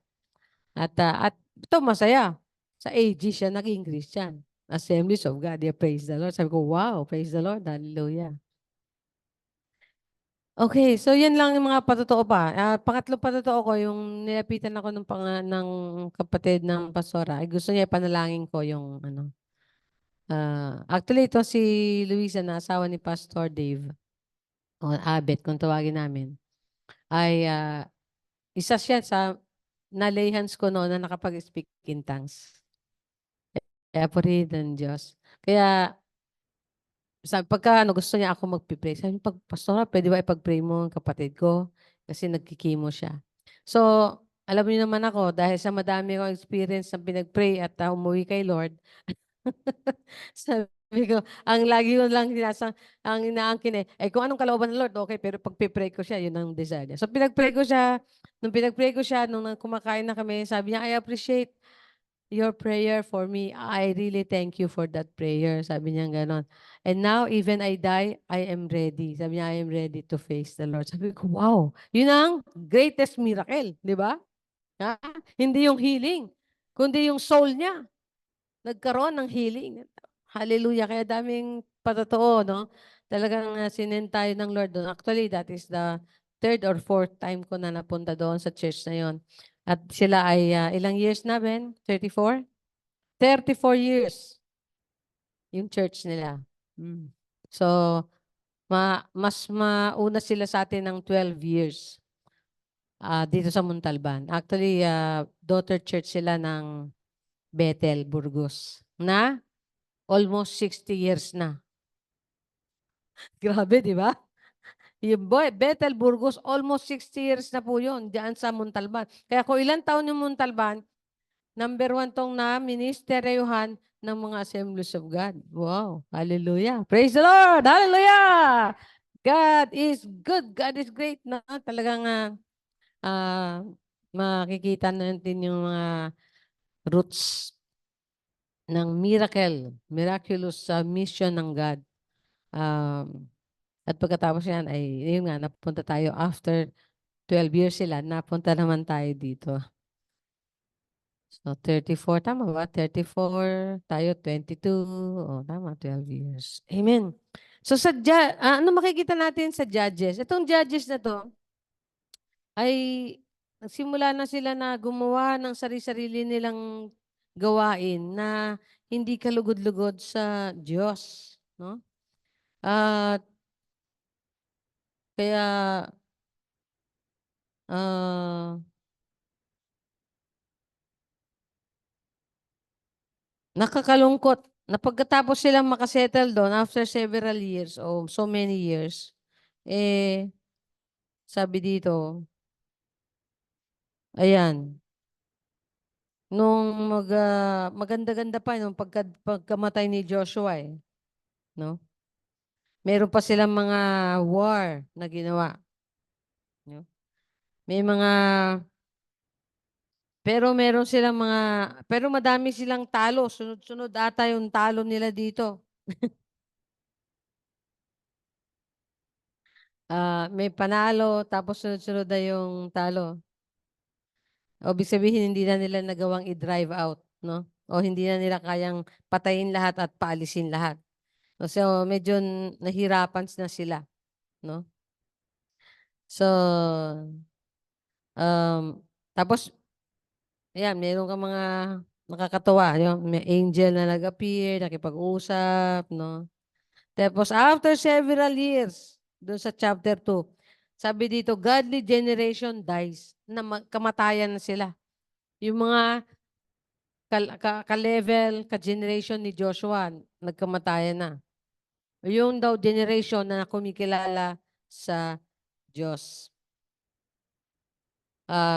At ito masaya. Sa AG siya naging Christian. Assemblies of God. Yeah, praise the Lord. Sabi ko, wow, praise the Lord. Hallelujah. Okay, so yan lang yung mga patotoo pa. Pangatlo patotoo ko, yung nilapitan ako ng kapatid ng pastora. Ay gusto niya ipanalangin ko yung ano. Actually, ito si Luisa na asawa ni Pastor Dave. O Abet, kung tawagin namin. Ay isa siya sa nalay hands ko noon na nakapag-speak in tongues. Kaya purihin ng Diyos. Kaya sabi, pagka gusto niya ako mag-pray, sabi niya, Pastora, pwede ba ipag-pray mo ang kapatid ko? Kasi nagkikimo siya. So, alam niyo naman ako, dahil sa madami kong experience na pinag-pray at umuwi kay Lord, sabi ko, ang lagi ko lang ang inaangkin kung anong kalooban ng Lord, okay, pero pag pray ko siya, yun ang desire niya. So, pinag-pray ko siya, nung kumakain na kami, sabi niya, I appreciate your prayer for me. I really thank you for that prayer. Sabi niya ganon. And now, even I die, I am ready. Sabi niya, I am ready to face the Lord. Sabi ko, wow, yun ang greatest miracle, di ba? Ha? Hindi yung healing, kundi yung soul niya. Nagkaroon ng healing. Hallelujah. Kaya daming patotoo, no? Talagang sinin tayo ng Lord doon. Actually, that is the third or fourth time ko na napunta doon sa church na yon. At sila ay ilang years na, Ben? 34? 34 years yung church nila. So, mas mauna sila sa atin ng 12 years dito sa Montalban. Actually, daughter church sila ng Bethel, Burgos. Na almost 60 years na. Grabe, di ba? Yung Bethel, Burgos, almost 60 years na po yun diyan sa Montalban. Kaya kung ilang taon yung Montalban, number 1 tong na ministeryohan ng mga Assemblies of God. Wow. Hallelujah. Praise the Lord. Hallelujah. God is good. God is great. Na talagang makikita natin yung mga roots ng miraculous mission ng God. At pagkatapos yan, ay yun nga, napunta tayo after 12 years sila, napunta naman tayo dito. So, 34, tama ba? 34, tayo 22. Tama, 12 years. Amen. So, ano makikita natin sa Judges? Itong Judges na to, ay nagsimula na sila na gumawa ng sarili-sarili nilang gawain na hindi kalugod-lugod sa Diyos. No? At kaya, nakakalungkot na pagkatapos silang makasettle doon after several years o so many years, sabi dito, ayan, nung maganda-ganda pa nung pagkamatay ni Joshua no? Meron pa silang mga war na ginawa. No? May mga pero madami silang talo. Sunod-sunod ata yung talo nila dito. May panalo, tapos sunod-sunod na yung talo. O ibig sabihin, hindi na nila nagawang i-drive out, no? O hindi na nila kayang patayin lahat at paalisin lahat. So, medyo nahirapan na sila, no? So, tapos, ayan, meron ka mga nakakatawa, may angel na nag-appear, nakipag-usap, no? Tapos, after several years, doon sa chapter 2, sabi dito, godly generation dies, na kamatayan na sila. Yung mga ka-level, ka-generation ni Joshua, nagkamatayan na. Yung daw generation na kumikilala sa Diyos.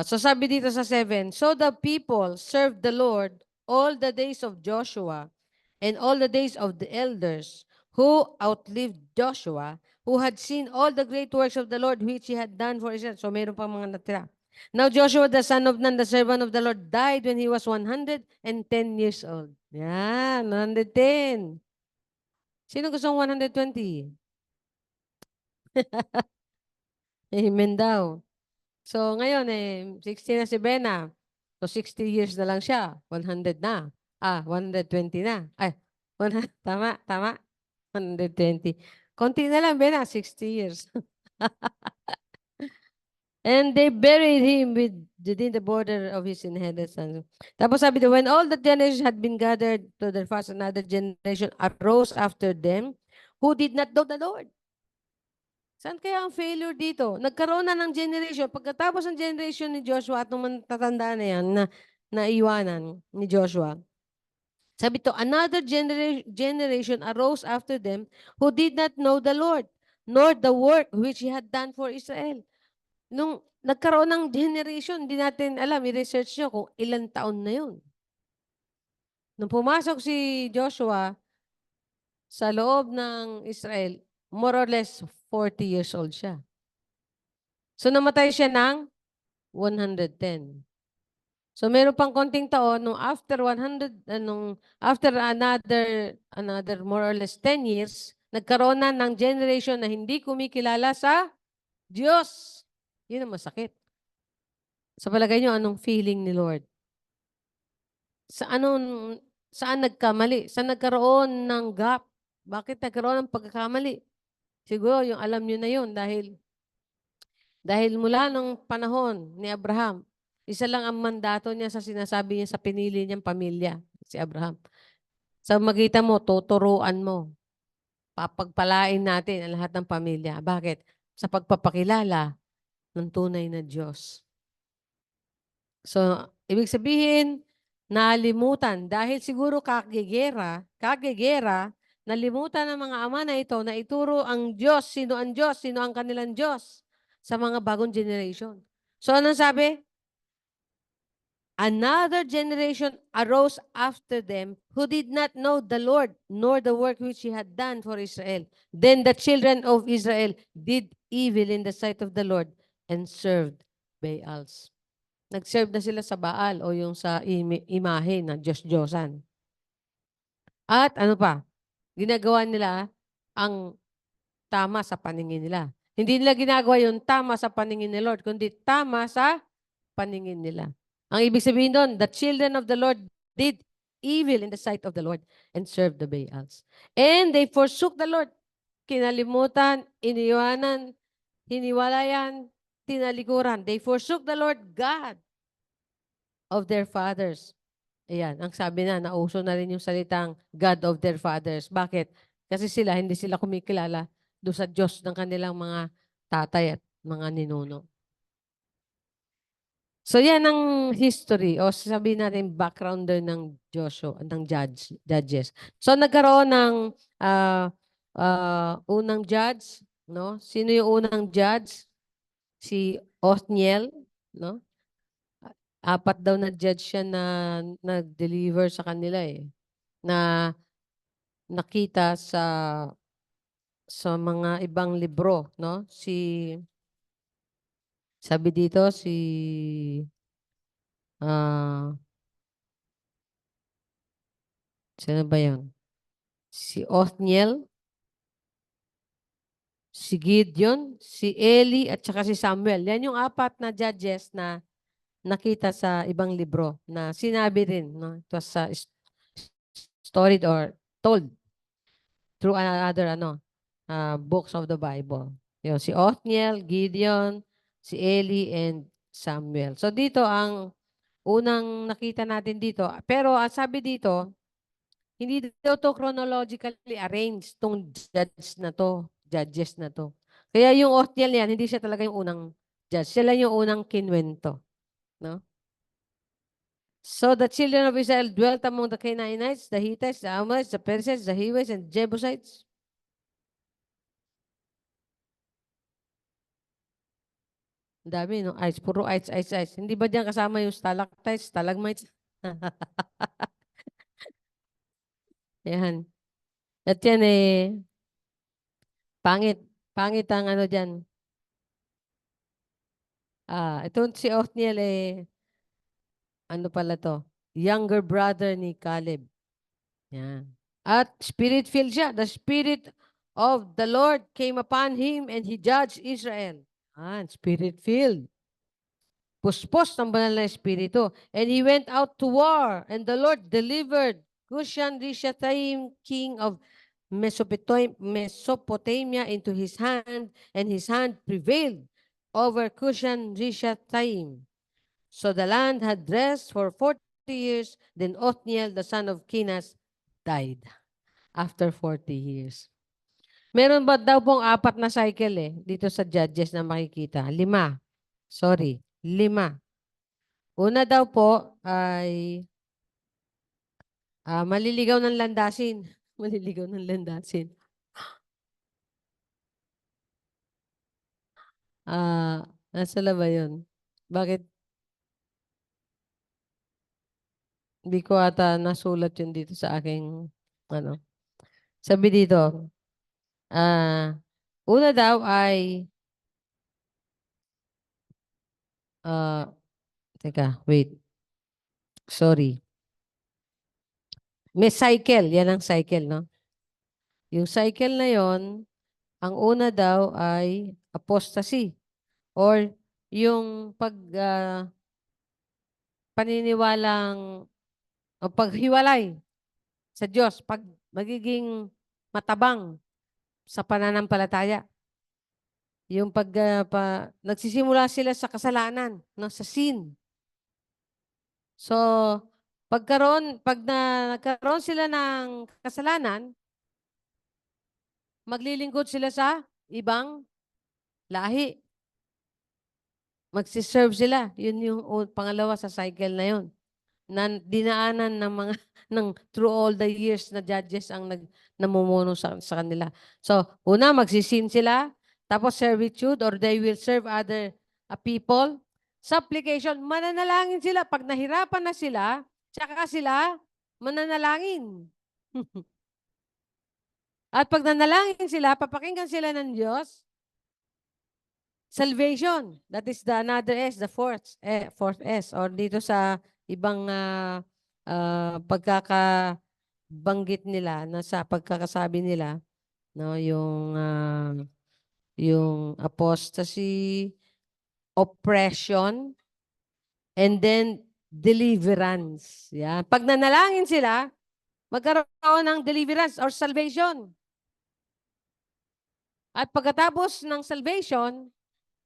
So sabi dito sa 7, so the people served the Lord all the days of Joshua and all the days of the elders who outlived Joshua, who had seen all the great works of the Lord which he had done for Israel. So mayroon pa mga natira. Now Joshua, the son of Nun, the servant of the Lord, died when he was 110 years old. Yan, 110. Sino gusto ng 120? Amen daw. So ngayon 60 na si Bena. So 60 years na lang siya. 100 na. 120 na. Ay, 100, tama. 120. Konti na lang, Bena, 60 years. And they buried him within the border of his inheritance. Tapos sabi doon, when all the generations had been gathered to their fast, another generation arose after them who did not know the Lord. Saan kaya ang failure dito? Nagkaroon na ng generation. Pagkatapos ng generation ni Joshua at nung matatanda na yan, na naiwanan ni Joshua, sabi to, another generation arose after them who did not know the Lord, nor the work which he had done for Israel. Nung nagkaroon ng generation, hindi natin alam, i-research nyo kung ilang taon na yun. Nung pumasok si Joshua sa loob ng Israel, more or less 40 years old siya. So namatay siya ng 110. So meron pang konting taon nung after 100 after another more or less 10 years, nagkaroon na ng generation na hindi kumikilala sa Diyos. Yun ang masakit. Sa palagay niyo, anong feeling ni Lord? Saan nagkamali? Saan nagkaroon ng gap? Bakit nagkaroon ng pagkakamali? Siguro yung alam niyo na yun dahil mula nung panahon ni Abraham, isa lang ang mandato niya sa sinasabi niya sa pinili niyang pamilya, si Abraham. Sa magitan mo, tuturuan mo. Papagpalain natin ang lahat ng pamilya. Bakit? Sa pagpapakilala ng tunay na Diyos. So, ibig sabihin, nalimutan. Dahil siguro kagigera, nalimutan ng mga ama na ito na ituro ang Diyos, sino ang kanilang Diyos sa mga bagong generation. So, anong sabi? Another generation arose after them who did not know the Lord, nor the work which he had done for Israel. Then the children of Israel did evil in the sight of the Lord and served Baals. Nag-serve na sila sa Baal o yung sa imahe na Diyos-Diyosan. At ano pa? Ginagawa nila ang tama sa paningin nila. Hindi nila ginagawa yung tama sa paningin ni Lord, kundi tama sa paningin nila. Ang ibig sabihin doon, the children of the Lord did evil in the sight of the Lord and served the Baals. And they forsook the Lord. Kinalimutan, iniwanan, hiniwalayan, tinalikuran. They forsook the Lord God of their fathers. Ayan, ang sabi na, nauso na rin yung salitang God of their fathers. Bakit? Kasi hindi sila kumikilala doon sa Diyos ng kanilang mga tatay at mga ninuno. So yan ang history o sabihin natin backgrounder ng Joshua, ng judges. So nagkaroon ng unang judge, no? Sino yung unang judge? Si Othniel, no? 4 daw na judge siya na nag-deliver sa kanila na nakita sa mga ibang libro, no? Sabi dito sino ba yun? Si Othniel, si Gideon, si Eli, at saka si Samuel. Yan yung 4 na judges na nakita sa ibang libro na sinabi rin, no? It was storied or told through another books of the Bible. Yun, si Othniel, Gideon, si Eli, and Samuel. So dito ang unang nakita natin dito. Pero ang sabi dito, hindi daw to chronologically arranged tong judges na to. Kaya yung Othniel yan, hindi siya talaga yung unang judge. Siya lang yung unang kinwento. No? So the children of Israel dwelt among the Canaanites, the Hittites, the Amorites, the Perizzites, the Hivites, and Jebusites. Ang dami, no? Ice, puro ice. Hindi ba diyan kasama yung stalactites, stalagmites? Yan. At yan pangit. Pangit ang dyan. Ito si Othniel ano pala to? Younger brother ni Caleb. Yan. At spirit-filled siya. The Spirit of the Lord came upon him and he judged Israel. Spirit-filled. puspos ng banal na espiritu. And he went out to war, and the Lord delivered Cushan-Rishathaim, king of Mesopotamia into his hand, and his hand prevailed over Cushan-Rishathaim. So the land had rest for 40 years. Then Othniel, the son of Kenaz, died after 40 years. Meron ba daw pong 4 na cycle dito sa Judges na makikita? 5. Sorry, 5. Una daw po ay maliligaw ng landasin. Maliligaw ng landasin. Nasa ba yun? Bakit? Hindi ko ata nasulat yun dito sa aking, sabi dito, una daw ay, teka, wait. Sorry. May cycle. Yan ang cycle, no? Yung cycle na yon, ang una daw ay apostasy or yung paniniwalang o paghiwalay sa Diyos, pag magiging matabang sa pananampalataya. Yung nagsisimula sila sa kasalanan, no, sa sin. So, pag nagkaroon sila ng kasalanan, maglilingkod sila sa ibang lahi. Magsiserve sila. Yun yung pangalawa sa cycle na yun. Na dinaanan ng mga through all the years na judges ang namumuno sa kanila. So, una, magsisin sila. Tapos servitude or they will serve other people. Supplication, mananalangin sila. Pag nahirapan na sila, tsaka sila mananalangin. At pag nanalangin sila, papakinggan sila ng Diyos. Salvation, that is the another S, the fourth S. Or dito sa ibang pagkakabanggit nila, na sa pagkakasabi nila, no, yung apostasy, oppression, and then deliverance. Yan. Pag nanalangin sila, magkaroon ng deliverance or salvation. At pagkatapos ng salvation,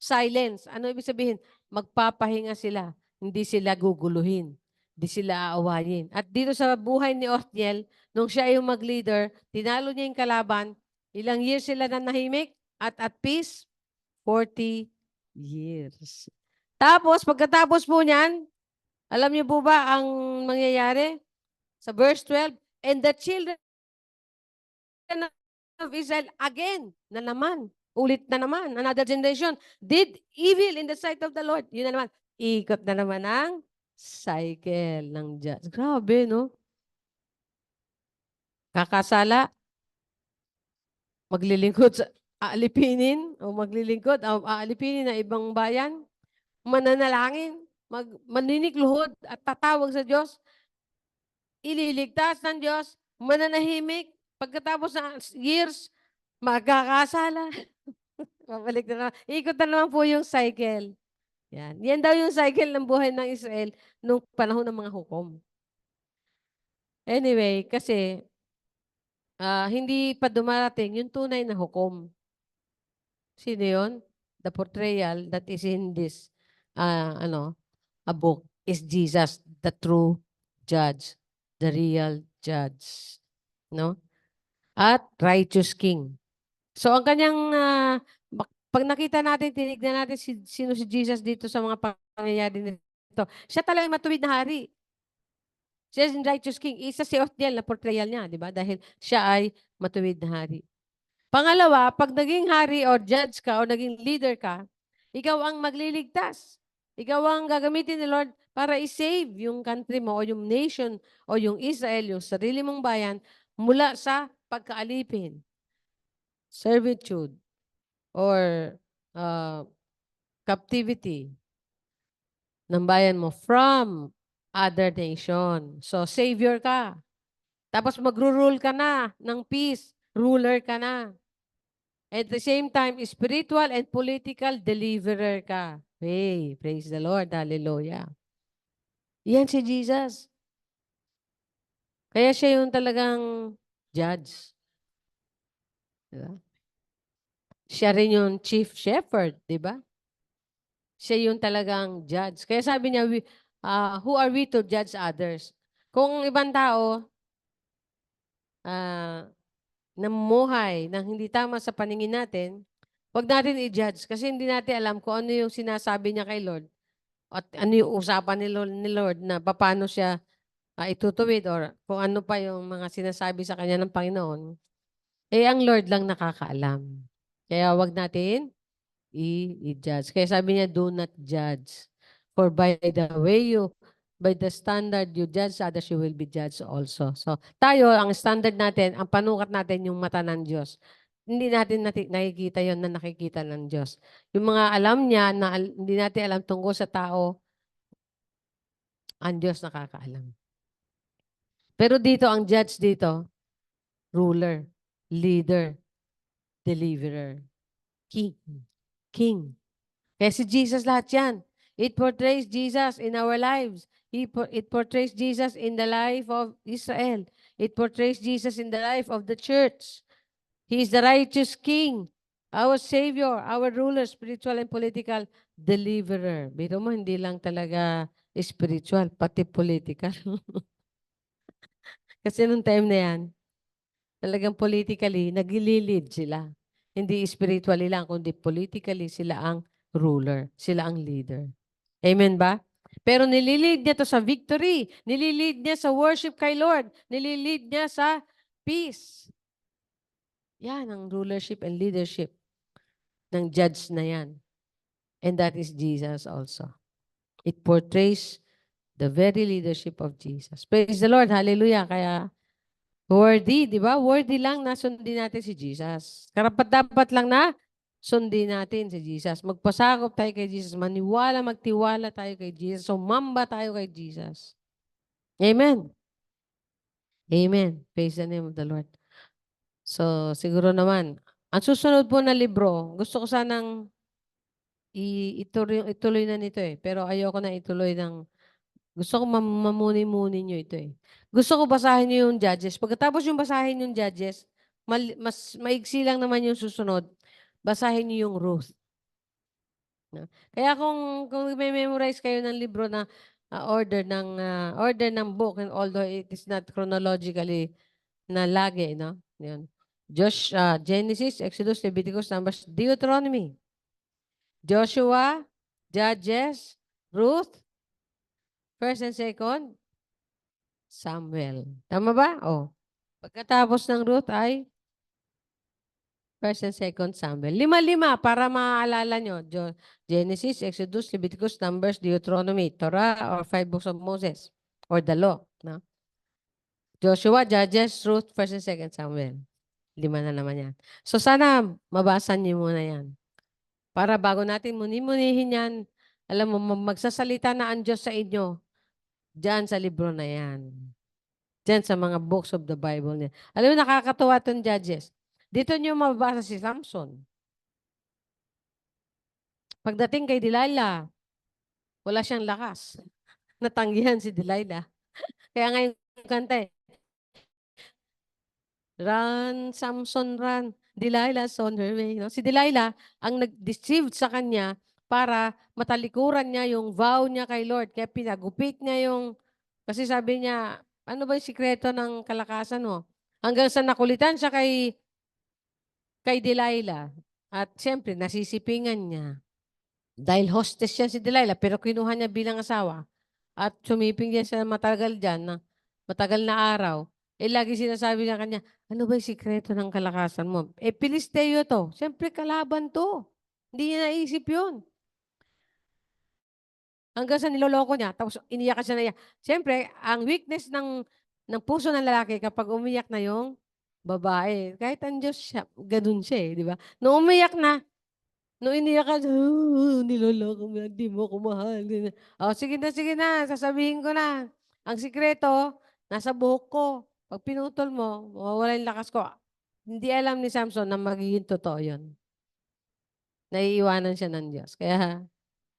silence. Ano ibig sabihin? Magpapahinga sila. Hindi sila guguluhin. Hindi sila aawayin. At dito sa buhay ni Othniel, nung siya yung mag-leader, tinalo niya yung kalaban, ilang years sila na nahimik at peace? 40 years. Tapos, pagkatapos po niyan, alam niyo po ba ang mangyayari? Sa verse 12, and the children of Israel again, na naman, ulit na naman, another generation, did evil in the sight of the Lord. Yun na naman, ikot na naman ang cycle ng Diyos. Grabe, no? Kakasala, maglilingkod sa aalipinin, o maglilingkod, aalipinin na ibang bayan, mananalangin, maninikluhod at tatawag sa Diyos, ililigtas ng Diyos, mananahimik, pagkatapos ng years, magkakasala. Babalik na naman. Ikot na naman po yung cycle. Yan. Yan daw yung cycle ng buhay ng Israel nung panahon ng mga hukom. Anyway, kasi hindi pa dumarating yung tunay na hukom. Sino yun? The portrayal that is in this a book is Jesus, the true judge, the real judge. No? At righteous king. So ang kanyang pag nakita natin, tinignan natin sino si Jesus dito sa mga pangyayari nito. Siya talaga matuwid na hari. Siya is righteous king. Isa si Othniel na portrayal niya, di ba? Dahil siya ay matuwid na hari. Pangalawa, pag naging hari or judge ka o naging leader ka, ikaw ang magliligtas. Ikaw ang gagamitin ni Lord para i-save yung country mo o yung nation o yung Israel, yung sarili mong bayan mula sa pagkaalipin, servitude, or captivity ng bayan mo from other nation. So, savior ka. Tapos magro-rule ka na ng peace. Ruler ka na. At the same time, spiritual and political deliverer ka. Hey, praise the Lord. Hallelujah. Yan si Jesus. Kaya siya yung talagang judge. Diba? Siya rin yung chief shepherd, di ba? Siya yung talagang judge. Kaya sabi niya, who are we to judge others? Kung ibang tao, namumuhay ng hindi tama sa paningin natin, wag natin i-judge kasi hindi natin alam kung ano yung sinasabi niya kay Lord at ano yung usapan ni Lord na paano siya itutuwid or kung ano pa yung mga sinasabi sa kanya ng Panginoon. Eh, ang Lord lang nakakaalam. Kaya wag natin i-judge. Kaya sabi niya, do not judge. For by the standard you judge others, you will be judged also. So, tayo, ang standard natin, ang panukat natin yung mata ng Diyos. Hindi natin nakikita yon na nakikita ng Diyos. Yung mga alam niya na hindi natin alam tungkol sa tao, ang Diyos nakakaalam. Pero dito, ang judge dito, ruler, leader, deliverer, king. King. Kaya si Jesus lahat yan. It portrays Jesus in our lives. It portrays Jesus in the life of Israel. It portrays Jesus in the life of the church. He is the righteous King, our Savior, our ruler, spiritual and political deliverer. Biro mo, hindi lang talaga spiritual, pati political. Kasi nung time na yan, talagang politically, nagli-lead sila. Hindi spiritually lang, kundi politically sila ang ruler. Sila ang leader. Amen ba? Pero nililid niya to sa victory. Nililid niya sa worship kay Lord. Nililid niya sa peace. Yan ang rulership and leadership ng judge na yan. And that is Jesus also. It portrays the very leadership of Jesus. Praise the Lord. Hallelujah. Kaya worthy, di ba? Worthy lang na sundin natin si Jesus. Karapat-dapat lang na sundin natin si Jesus. Magpasakop tayo kay Jesus. Maniwala, magtiwala tayo kay Jesus. Sumamba tayo kay Jesus. Amen. Amen. Praise the name of the Lord. So, siguro naman, ang susunod po na libro, gusto ko sanang ituloy na nito eh. Pero ayoko na ituloy ng, gusto ko mamuni-muni nyo ito eh. Gusto ko basahin nyo yung Judges. Pagkatapos yung basahin yung Judges, mas maigsi lang naman yung susunod, basahin nyo yung Ruth. No? Kaya kung may memorize kayo ng libro na order ng book, and although it is not chronologically na lagi, no? Yun. Genesis, Exodus, Leviticus, Numbers, Deuteronomy, Joshua, Judges, Ruth, 1st and 2nd, Samuel. Tama ba? Oh. Pagkatapos ng Ruth ay 1st and 2nd Samuel. 5-5 para maaalala nyo. Genesis, Exodus, Leviticus, Numbers, Deuteronomy, Torah, or 5 books of Moses, or the law. No? Joshua, Judges, Ruth, 1st and 2nd Samuel. 5 na naman yan. So sana mabasa niyo muna yan. Para bago natin muni-munihin yan, alam mo, magsasalita na ang Diyos sa inyo diyan sa libro na yan. Diyan sa mga books of the Bible niya. Alam mo, nakakatuwa itong Judges. Dito niyo mababasa si Samson. Pagdating kay Delilah, wala siyang lakas. Natanggihan si Delilah. Kaya ngayon kanta eh. Run, Samson, run. Delilah's on her way. No? Si Delilah, ang nag-deceive sa kanya para matalikuran niya yung vow niya kay Lord. Kaya pinagupit niya yung, kasi sabi niya, ano ba yung sikreto ng kalakasan mo? Hanggang sa nakulitan siya kay Delilah. At siyempre, nasisipingan niya. Dahil hostess siya si Delilah, pero kinuha niya bilang asawa. At sumiping niya sa matagal dyan, matagal na araw. Eh, lagi sinasabi niya kanya, ano ba yung sikreto ng kalakasan mo? Eh, Pilisteo to. Siyempre, kalaban to. Hindi niya naisip yun. Hanggang sa niloloko niya, tapos iniyak siya na iyak. Siyempre, ang weakness ng puso ng lalaki kapag umiyak na yung babae, kahit ang Diyos siya, ganun siya eh, di ba? Nung umiyak na, nung iniyak ka, niloloko mo, hindi mo ko mahal. Oh, sige na, sasabihin ko na. Ang sikreto, nasa buhok ko. Pag pinutol mo, mawawala yung lakas ko. Hindi alam ni Samson na magiging totoo yun. Naiiwanan siya ng Diyos. Kaya,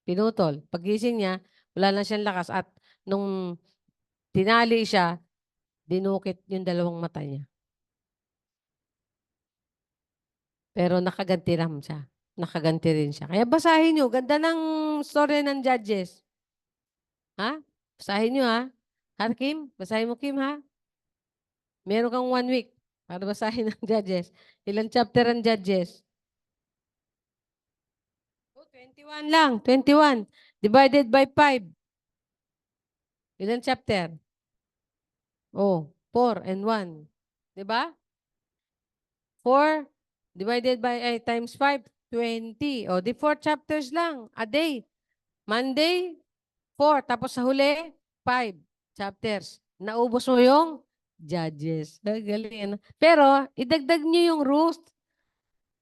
Pinutol. Pagising niya, wala na siyang lakas at nung tinali siya, dinukit yung dalawang mata niya. Pero nakaganti rin siya. Nakaganti rin siya. Kaya basahin nyo. Ganda ng story ng Judges. Ha? Basahin nyo ha. Ha, Kim? Basahin mo, Kim, ha? Meron kang 1 week para basahin ng Judges. Ilang chapter ang Judges? Oh, 21 lang. 21. Divided by 5. Ilang chapter? Oh, 4 and 1. Diba? 4 divided by times 5, 20. O, di 4 chapters lang a day. Monday, 4. Tapos sa huli, 5 chapters. Naubos mo yung Judges. Galing. Ano? Pero, idagdag nyo yung Ruth.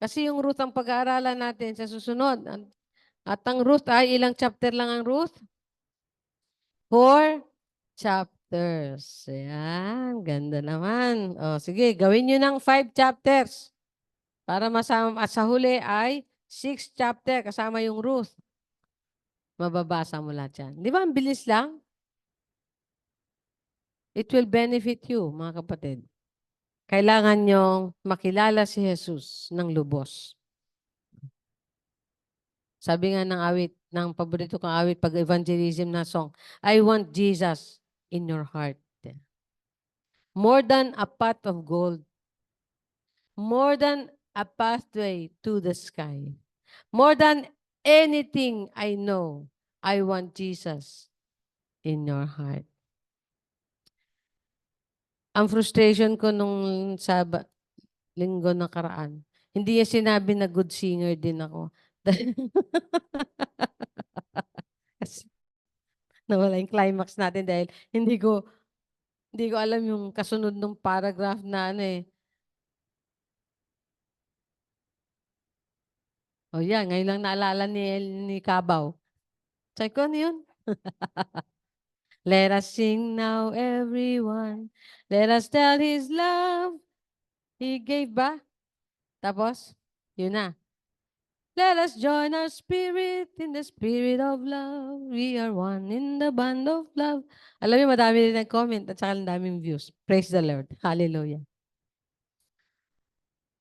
Kasi yung Ruth ang pag-aaralan natin sa susunod. At ang Ruth ay ilang chapter lang ang Ruth? 4 chapters. Ayan, ganda naman. O, sige, gawin nyo ng 5 chapters. Para masama, at sa huli ay 6 chapter kasama yung Ruth. Mababasa mo lahat yan. Di ba, ang bilis lang? It will benefit you, mga kapatid. Kailangan nyong makilala si Jesus ng lubos. Sabi nga ng awit, ng paborito kong awit pag evangelism na song, I want Jesus in your heart. More than a pot of gold. More than a pathway to the sky. More than anything I know, I want Jesus in your heart. Ang frustration ko nung linggo nakaraan, hindi niya sinabi na good singer din ako. Kasi nawala yung climax natin dahil hindi ko alam yung kasunod ng paragraph na ano eh. O yan, ngayon lang naalala ni Kabaw. Sabi ko, ano yun? Let us sing now, everyone. Let us tell His love. He gave ba? Tapos, yun na. Let us join our spirit in the spirit of love. We are one in the band of love. Alam niyo, madami din nag-comment at saka ang daming views. Praise the Lord. Hallelujah.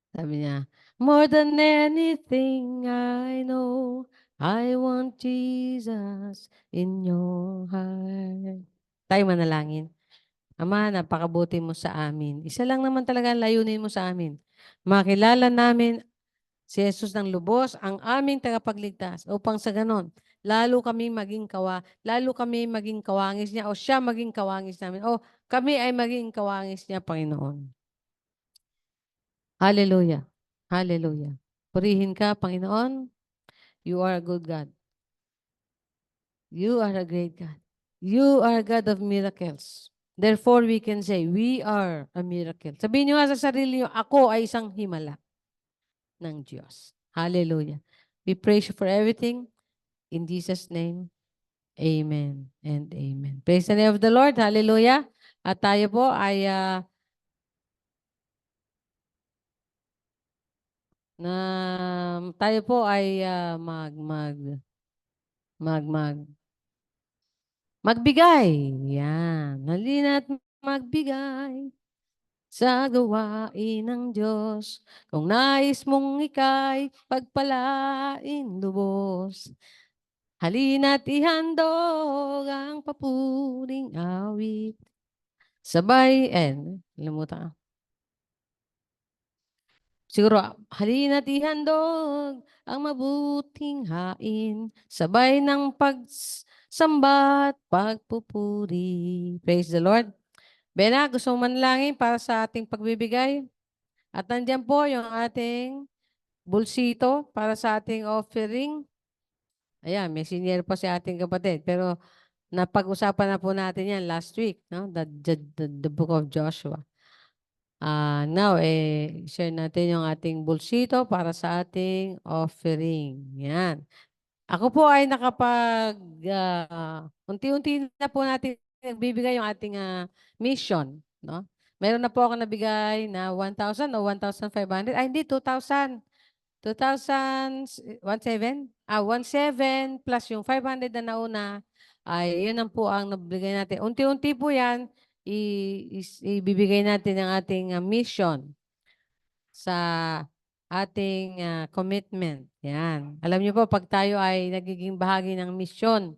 Sabi niya, more than anything I know, I want Jesus in your heart. Tayo manalangin. Ama, napakabuti mo sa amin. Isa lang naman talaga ang layunin mo sa amin. Makilala namin si Jesus ng lubos, ang aming tagapagligtas, upang sa ganon, lalo kami maging kawangis niya, o siya maging kawangis namin, o kami ay maging kawangis niya, Panginoon. Hallelujah. Hallelujah. Purihin ka, Panginoon. You are a good God. You are a great God. You are a God of miracles. Therefore, we can say, we are a miracle. Sabihin niyo nga sa sarili niyo, ako ay isang himala ng Diyos. Hallelujah. We praise you for everything. In Jesus' name, amen and amen. Praise the name of the Lord. Hallelujah. At tayo po ay magbigay. Yan. Halina't magbigay sa gawain ng Diyos. Kung nais mong ika'y pagpalain lubos. Halina't ihandog ang papuring awit. Sabay, limutan ka. Siguro, halina't ihandog ang mabuting hain, sabay ng pagsambat, pagpupuri. Praise the Lord. Bena, gusto mo manalangin para sa ating pagbibigay? At nandiyan po yung ating bulsito para sa ating offering. Ayan, may senior pa si ating kapatid. Pero napag-usapan na po natin yan last week, no? The book of Joshua. Now, share natin yung ating bulsito para sa ating offering. Yan. Ako po ay unti-unti na po natin nagbibigay yung ating mission. No? Meron na po ako nabigay na 1,000 o 1,500. Ay, hindi, 2,000. 17 plus yung 500 na nauna, ay yun ang po ang nabigay natin. Unti-unti po yan, ibibigay natin ang ating mission sa ating commitment. Yan. Alam niyo po, pag tayo ay nagiging bahagi ng mission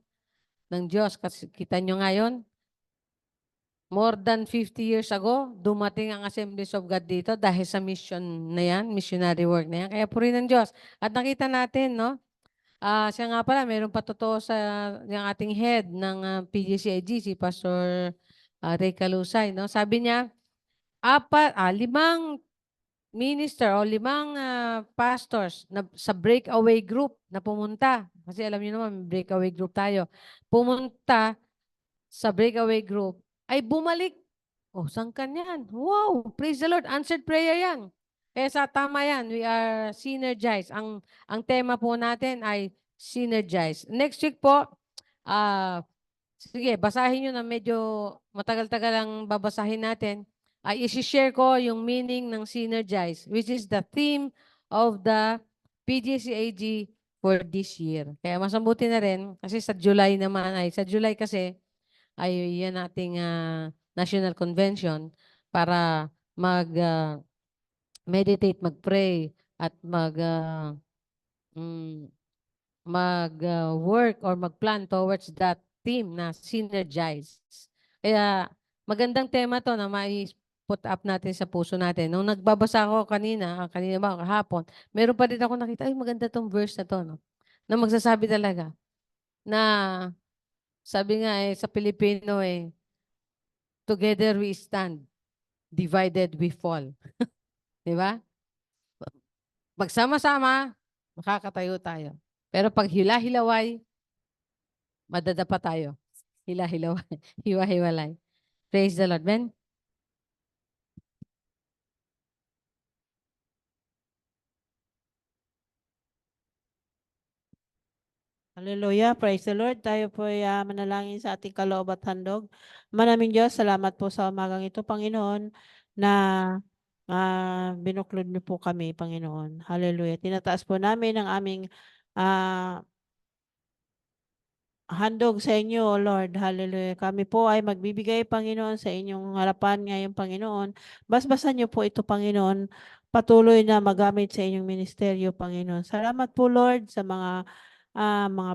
ng Diyos, kasi kita nyo ngayon, more than 50 years ago, dumating ang Assemblies of God dito dahil sa mission na yan, missionary work na yan. Kaya purihin ng Diyos. At nakita natin, no? Siya nga pala, mayroon pa totoo sa yung ating head ng PGCIG, si Pastor Ray Calusay, no? Sabi niya, 5 minister o 5 pastors na, sa breakaway group na pumunta. Kasi alam niyo naman, breakaway group tayo. Pumunta sa breakaway group, ay bumalik. Oh, saan ka yan? Wow, praise the Lord. Answered prayer yan. Kaya sa tama yan, we are synergized. Ang tema po natin ay synergize. Next week po, sige, basahin nyo na medyo matagal-tagal ang babasahin natin. Ay isi-share ko yung meaning ng synergize, which is the theme of the PGCAG for this year. Kaya masambuti na rin, kasi sa July naman, sa July kasi, ay yan ating National Convention para mag-meditate, mag-pray, at mag-work or mag-plan towards that theme na synergize. Kaya magandang tema to na put up natin sa puso natin. Nung nagbabasa ako kanina ba, kahapon, meron pa din ako nakita, ay maganda tong verse na to, no? Na magsasabi talaga na, sabi nga sa Pilipino together we stand, divided we fall. Di ba? Magsama-sama, makakatayo tayo. Pero pag hila-hilaway, madadapa tayo. Hila-hilaway, hiwa-hiwalay. Praise the Lord, Ben.
Hallelujah. Praise the Lord. Tayo po ay manalangin sa ating kaloob at handog. Manaming Diyos, salamat po sa umagang ito, Panginoon, na binuklod niyo po kami, Panginoon. Hallelujah. Tinataas po namin ang aming handog sa inyo, O Lord. Hallelujah. Kami po ay magbibigay, Panginoon, sa inyong harapan ngayon, Panginoon. Basbasan niyo po ito, Panginoon. Patuloy na magamit sa inyong ministeryo, Panginoon. Salamat po, Lord, sa mga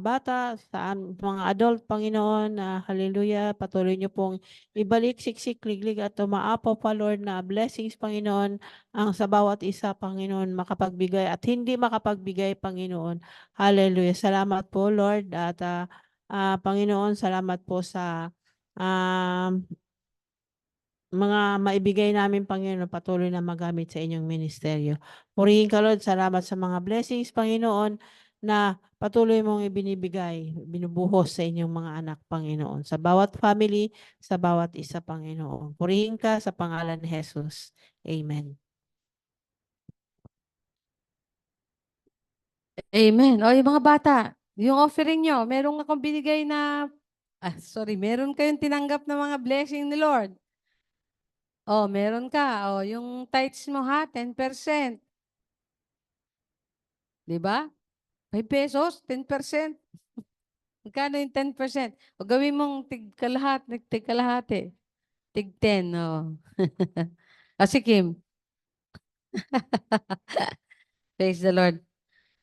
bata, sa mga adult, Panginoon. Hallelujah. Patuloy niyo pong ibalik, siksik, liglig at umaapaw pa, Lord, na blessings, Panginoon, ang sa bawat isa, Panginoon, makapagbigay at hindi makapagbigay, Panginoon. Hallelujah. Salamat po, Lord. At Panginoon, salamat po sa mga maibigay namin, Panginoon, patuloy na magamit sa inyong ministeryo. Purihin ka, Lord. Salamat sa mga blessings, Panginoon, na patuloy mong ibinibigay, binubuhos sa inyong mga anak, Panginoon. Sa bawat family, sa bawat isa, Panginoon. Purihin ka sa pangalan ni Jesus. Amen.
Amen. O, yung mga bata, yung offering nyo, meron akong binigay na, meron kayong tinanggap na mga blessing ni Lord. Oh, meron ka. Oh, yung tithes mo 10%. 'Di ba? 5 pesos, 10%. Magkano yung 10%? O gawin mong tig-kalahati. Tig-10, oh. Si Kim. Praise the Lord.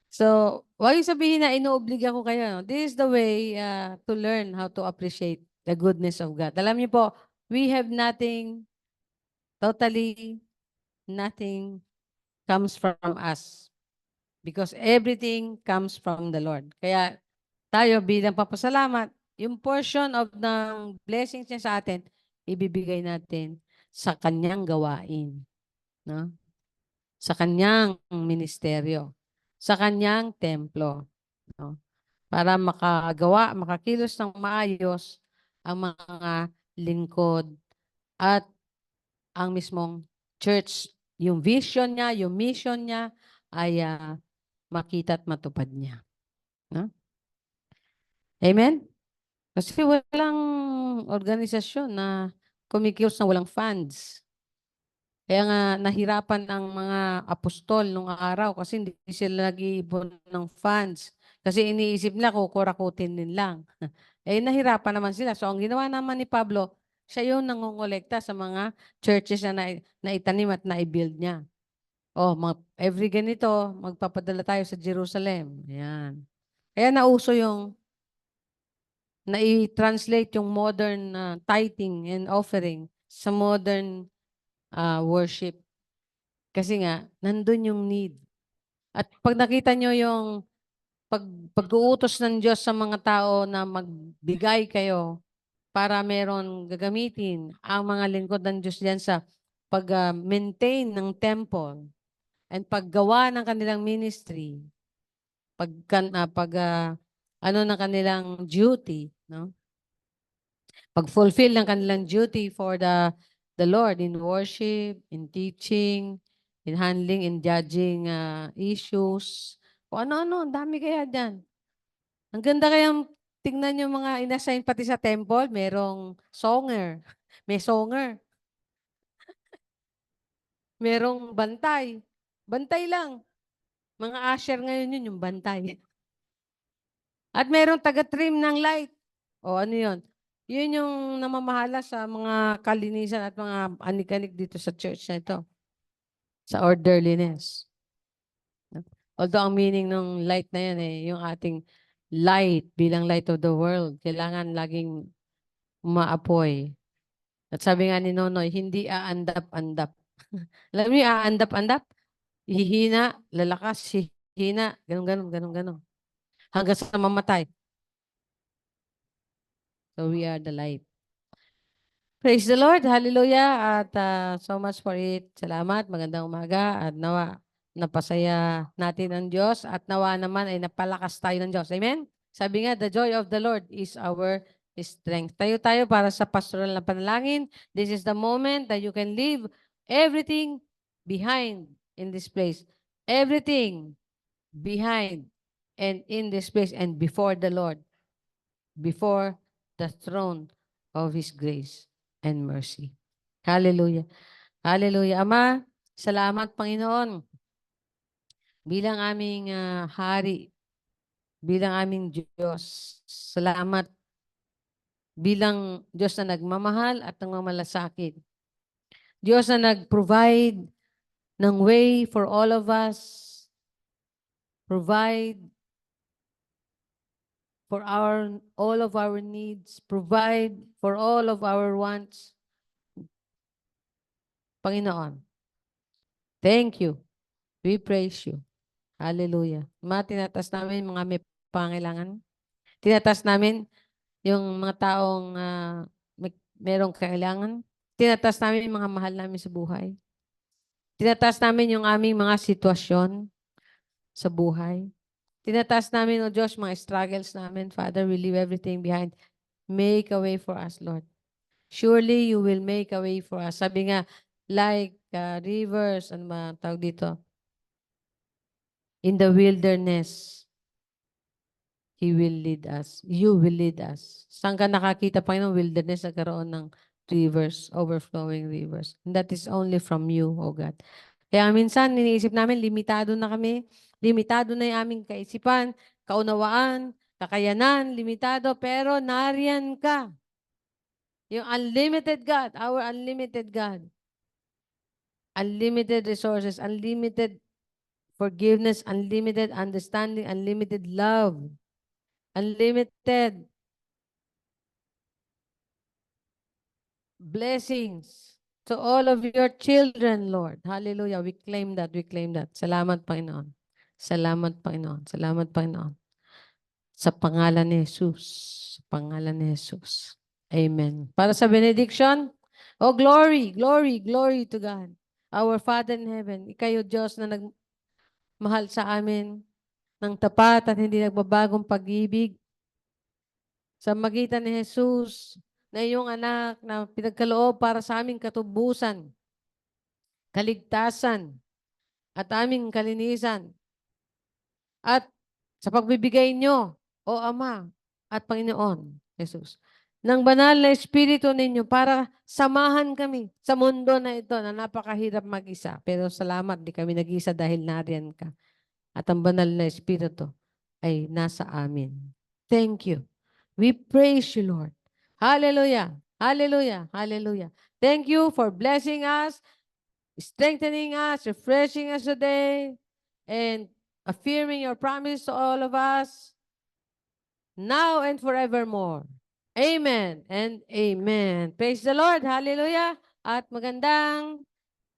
So, huwag yung sabihin na inuobliga ko kayo. No? This is the way to learn how to appreciate the goodness of God. Alam niyo po, we have nothing, totally nothing comes from us. Because everything comes from the Lord. Kaya tayo bilang papasalamat, yung portion of ng blessings niya sa atin, ibibigay natin sa kanyang gawain. No? Sa kanyang ministeryo. Sa kanyang templo. No? Para makakilos ng maayos ang mga lingkod at ang mismong church. Yung vision niya, yung mission niya ay makita at matupad niya. No? Amen? Kasi walang organisasyon na kumikilos na walang funds. Kaya nga nahirapan ang mga apostol nung araw kasi hindi sila nag-iipon ng funds. Kasi iniisip nila kukurakutin din lang. Nahirapan naman sila. So ang ginawa naman ni Pablo, siya yung nangongolekta sa mga churches na naitanim at na-build niya. Every ganito, magpapadala tayo sa Jerusalem. Ayan. Kaya nauso yung na-translate yung modern tithing and offering sa modern worship. Kasi nga, nandun yung need. At pag nakita nyo yung pag-uutos ng Diyos sa mga tao na magbigay kayo para meron gagamitin ang mga lingkod ng Diyos diyan sa pag-maintain ng temple and paggawa ng kanilang ministry, ano ng kanilang duty, no? Pag-fulfill ng kanilang duty for the Lord in worship, in teaching, in handling, in judging issues. O ano-ano, ang dami kaya dyan. Ang ganda kayang tingnan yung mga inassign pati sa temple, merong songer. May songer. Merong bantay. Bantay lang. Mga usher ngayon yun, yung bantay. At merong taga-trim ng light. O ano yun? Yun yung namamahala sa mga kalinisan at mga anik-anik dito sa church na ito. Sa orderliness. Although ang meaning ng light na yan yung ating light bilang light of the world, kailangan laging umaapoy. At sabi nga ni Nonoy, hindi aandap-andap. Alam niyo, aandap-andap? Hihina, lalakas, hihina, ganun. Hanggang sa mamatay. So we are the light. Praise the Lord. Hallelujah. At so much for it. Salamat. Magandang umaga. At nawa, napasaya natin ang Diyos. At nawa naman ay napalakas tayo ng Diyos. Amen? Sabi nga, the joy of the Lord is our strength. Tayo para sa pastoral na panalangin. This is the moment that you can leave everything behind in this place. Everything behind and in this place and before the Lord. Before the throne of His grace and mercy. Hallelujah. Hallelujah. Ama, salamat Panginoon bilang aming hari, bilang aming Diyos. Salamat bilang Diyos na nagmamahal at nagmamalasakit. Diyos na nag-provide ng way for all of us. Provide for all of our needs. Provide for all of our wants. Panginoon, thank you. We praise you. Hallelujah. Tinatas namin mga may pangailangan. Tinatas namin yung mga taong merong kailangan. Tinatas namin yung mga mahal namin sa buhay. Tinatas namin yung aming mga sitwasyon sa buhay. Tinatas namin, O Diyos, mga struggles namin. Father, we leave everything behind. Make a way for us, Lord. Surely you will make a way for us. Sabi nga, like rivers, ano ba tawag dito? In the wilderness, He will lead us. You will lead us. Saan ka nakakita pa ng wilderness nagkaroon ng rivers, overflowing rivers? And that is only from you, O God. Kaya minsan, iniisip namin, limitado na kami. Limitado na yung aming kaisipan, kaunawaan, kakayanan, limitado. Pero nariyan ka. Yung unlimited God, our unlimited God. Unlimited resources, unlimited forgiveness, unlimited understanding, unlimited love, unlimited blessings to all of your children, Lord. Hallelujah. We claim that. We claim that. Salamat, Panginoon. Salamat, Panginoon. Salamat, Panginoon. Sa pangalan ni Jesus. Sa pangalan ni Jesus. Amen. Para sa benediction, oh glory, glory, glory to God. Our Father in heaven, ikayo Diyos na nagmahal sa amin ng tapat at hindi nagbabagong pag-ibig sa magitan ni Jesus na iyong anak na pinagkaloob para sa aming katubusan, kaligtasan, at aming kalinisan. At sa pagbibigay nyo, O Ama at Panginoon, Jesus, ng banal na Espiritu ninyo para samahan kami sa mundo na ito na napakahirap mag-isa. Pero salamat, di kami nag-isa dahil nariyan ka. At ang banal na Espiritu ay nasa amin. Thank you. We praise you, Lord. Hallelujah. Hallelujah. Hallelujah. Thank you for blessing us, strengthening us, refreshing us today, and affirming your promise to all of us now and forevermore. Amen and amen. Praise the Lord. Hallelujah. At magandang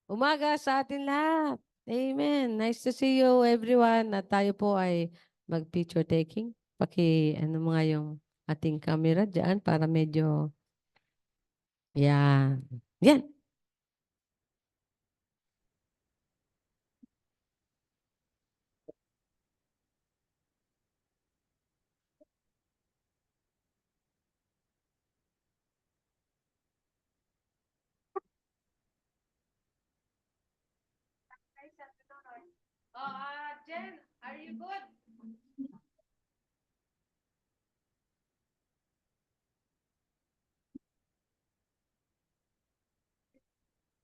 umaga sa atin lahat. Amen. Nice to see you everyone. At tayo po ay mag-picture taking. Ano mga yung ating camera dyan para medyo yan. Yan. Jen, are you good?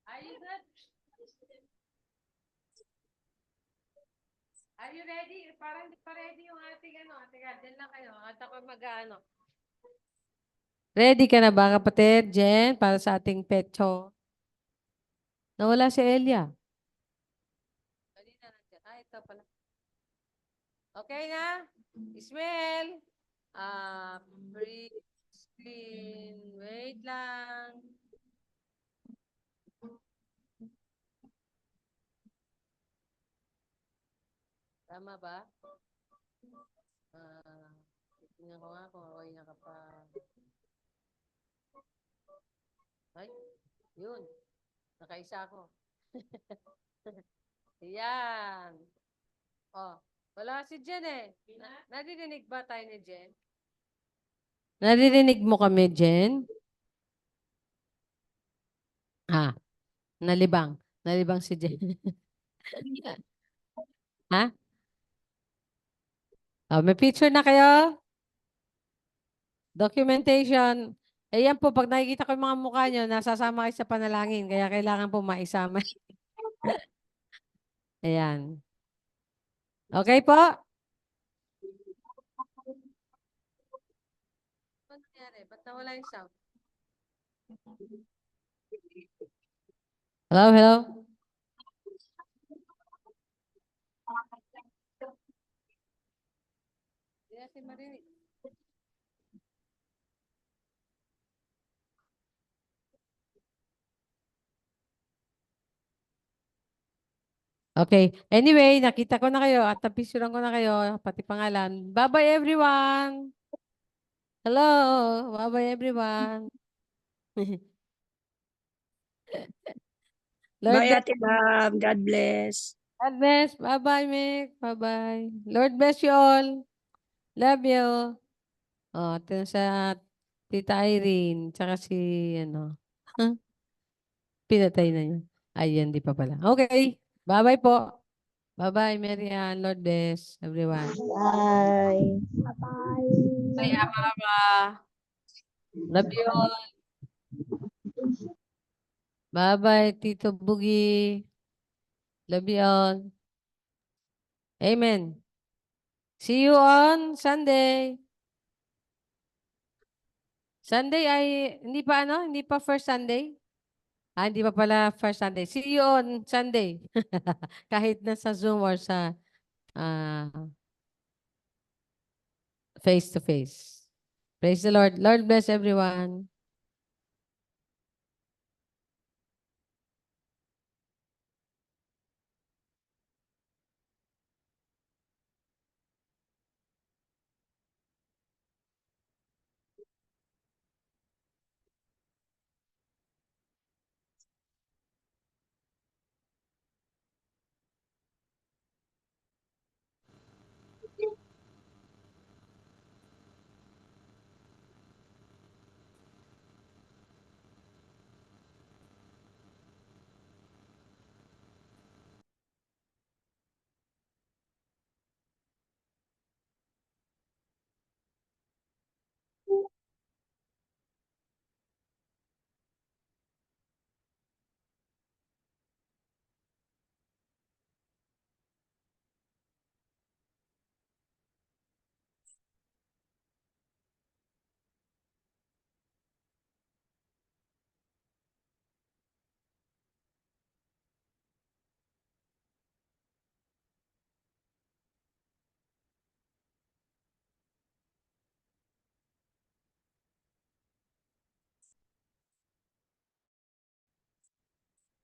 Are you good? Are you ready? Parang hindi pa ready yung ating Teka, dyan lang kayo. At ako mag-ano. Ready ka na ba, kapatid, Jen, para sa ating pecho? Nawala si Elia. Kanina nandiyan. Ito pala. Okay na? Ismael. Free screen. Wait lang. Tama ba? Tingnan ko nga kung okay na ka pa. Ay, yun. Nakaisa ako. Yan. Oh, wala si Jen eh. Naririnig ba tayo ni Jen? Naririnig mo kami, Jen? Nalibang. Nalibang si Jen. Ha? May picture na kayo? Documentation. Yan po, pag nakikita ko yung mga mukha nyo, nasasama kayo sa panalangin. Kaya kailangan po maisama. Ayan. Okay po? Ano nangyari? Ba't nawala yung sound? Hello, hello? Hindi natin marinig. Okay. Anyway, nakita ko na kayo at napisuran ko na kayo, pati pangalan. Bye-bye everyone! Hello! Bye-bye everyone! Lord
Bye,
bless.
Ate Bab. God bless.
God bless. Bye-bye, Mick. Bye-bye. Lord bless you all. Love you. Oh, ito sa Tita Irene, tsaka si, pinatay na yun. Ayan, di pa pala. Okay. Bye-bye po. Bye-bye, Marian. Lord bless everyone.
Bye.
Bye, Amara. Love you all. Bye-bye, Tito Bugi. Love you all. Amen. See you on Sunday. Sunday ay, hindi pa first Sunday? Hindi pa pala first Sunday. See you on Sunday. Kahit na sa Zoom or sa face-to-face. Praise the Lord. Lord bless everyone.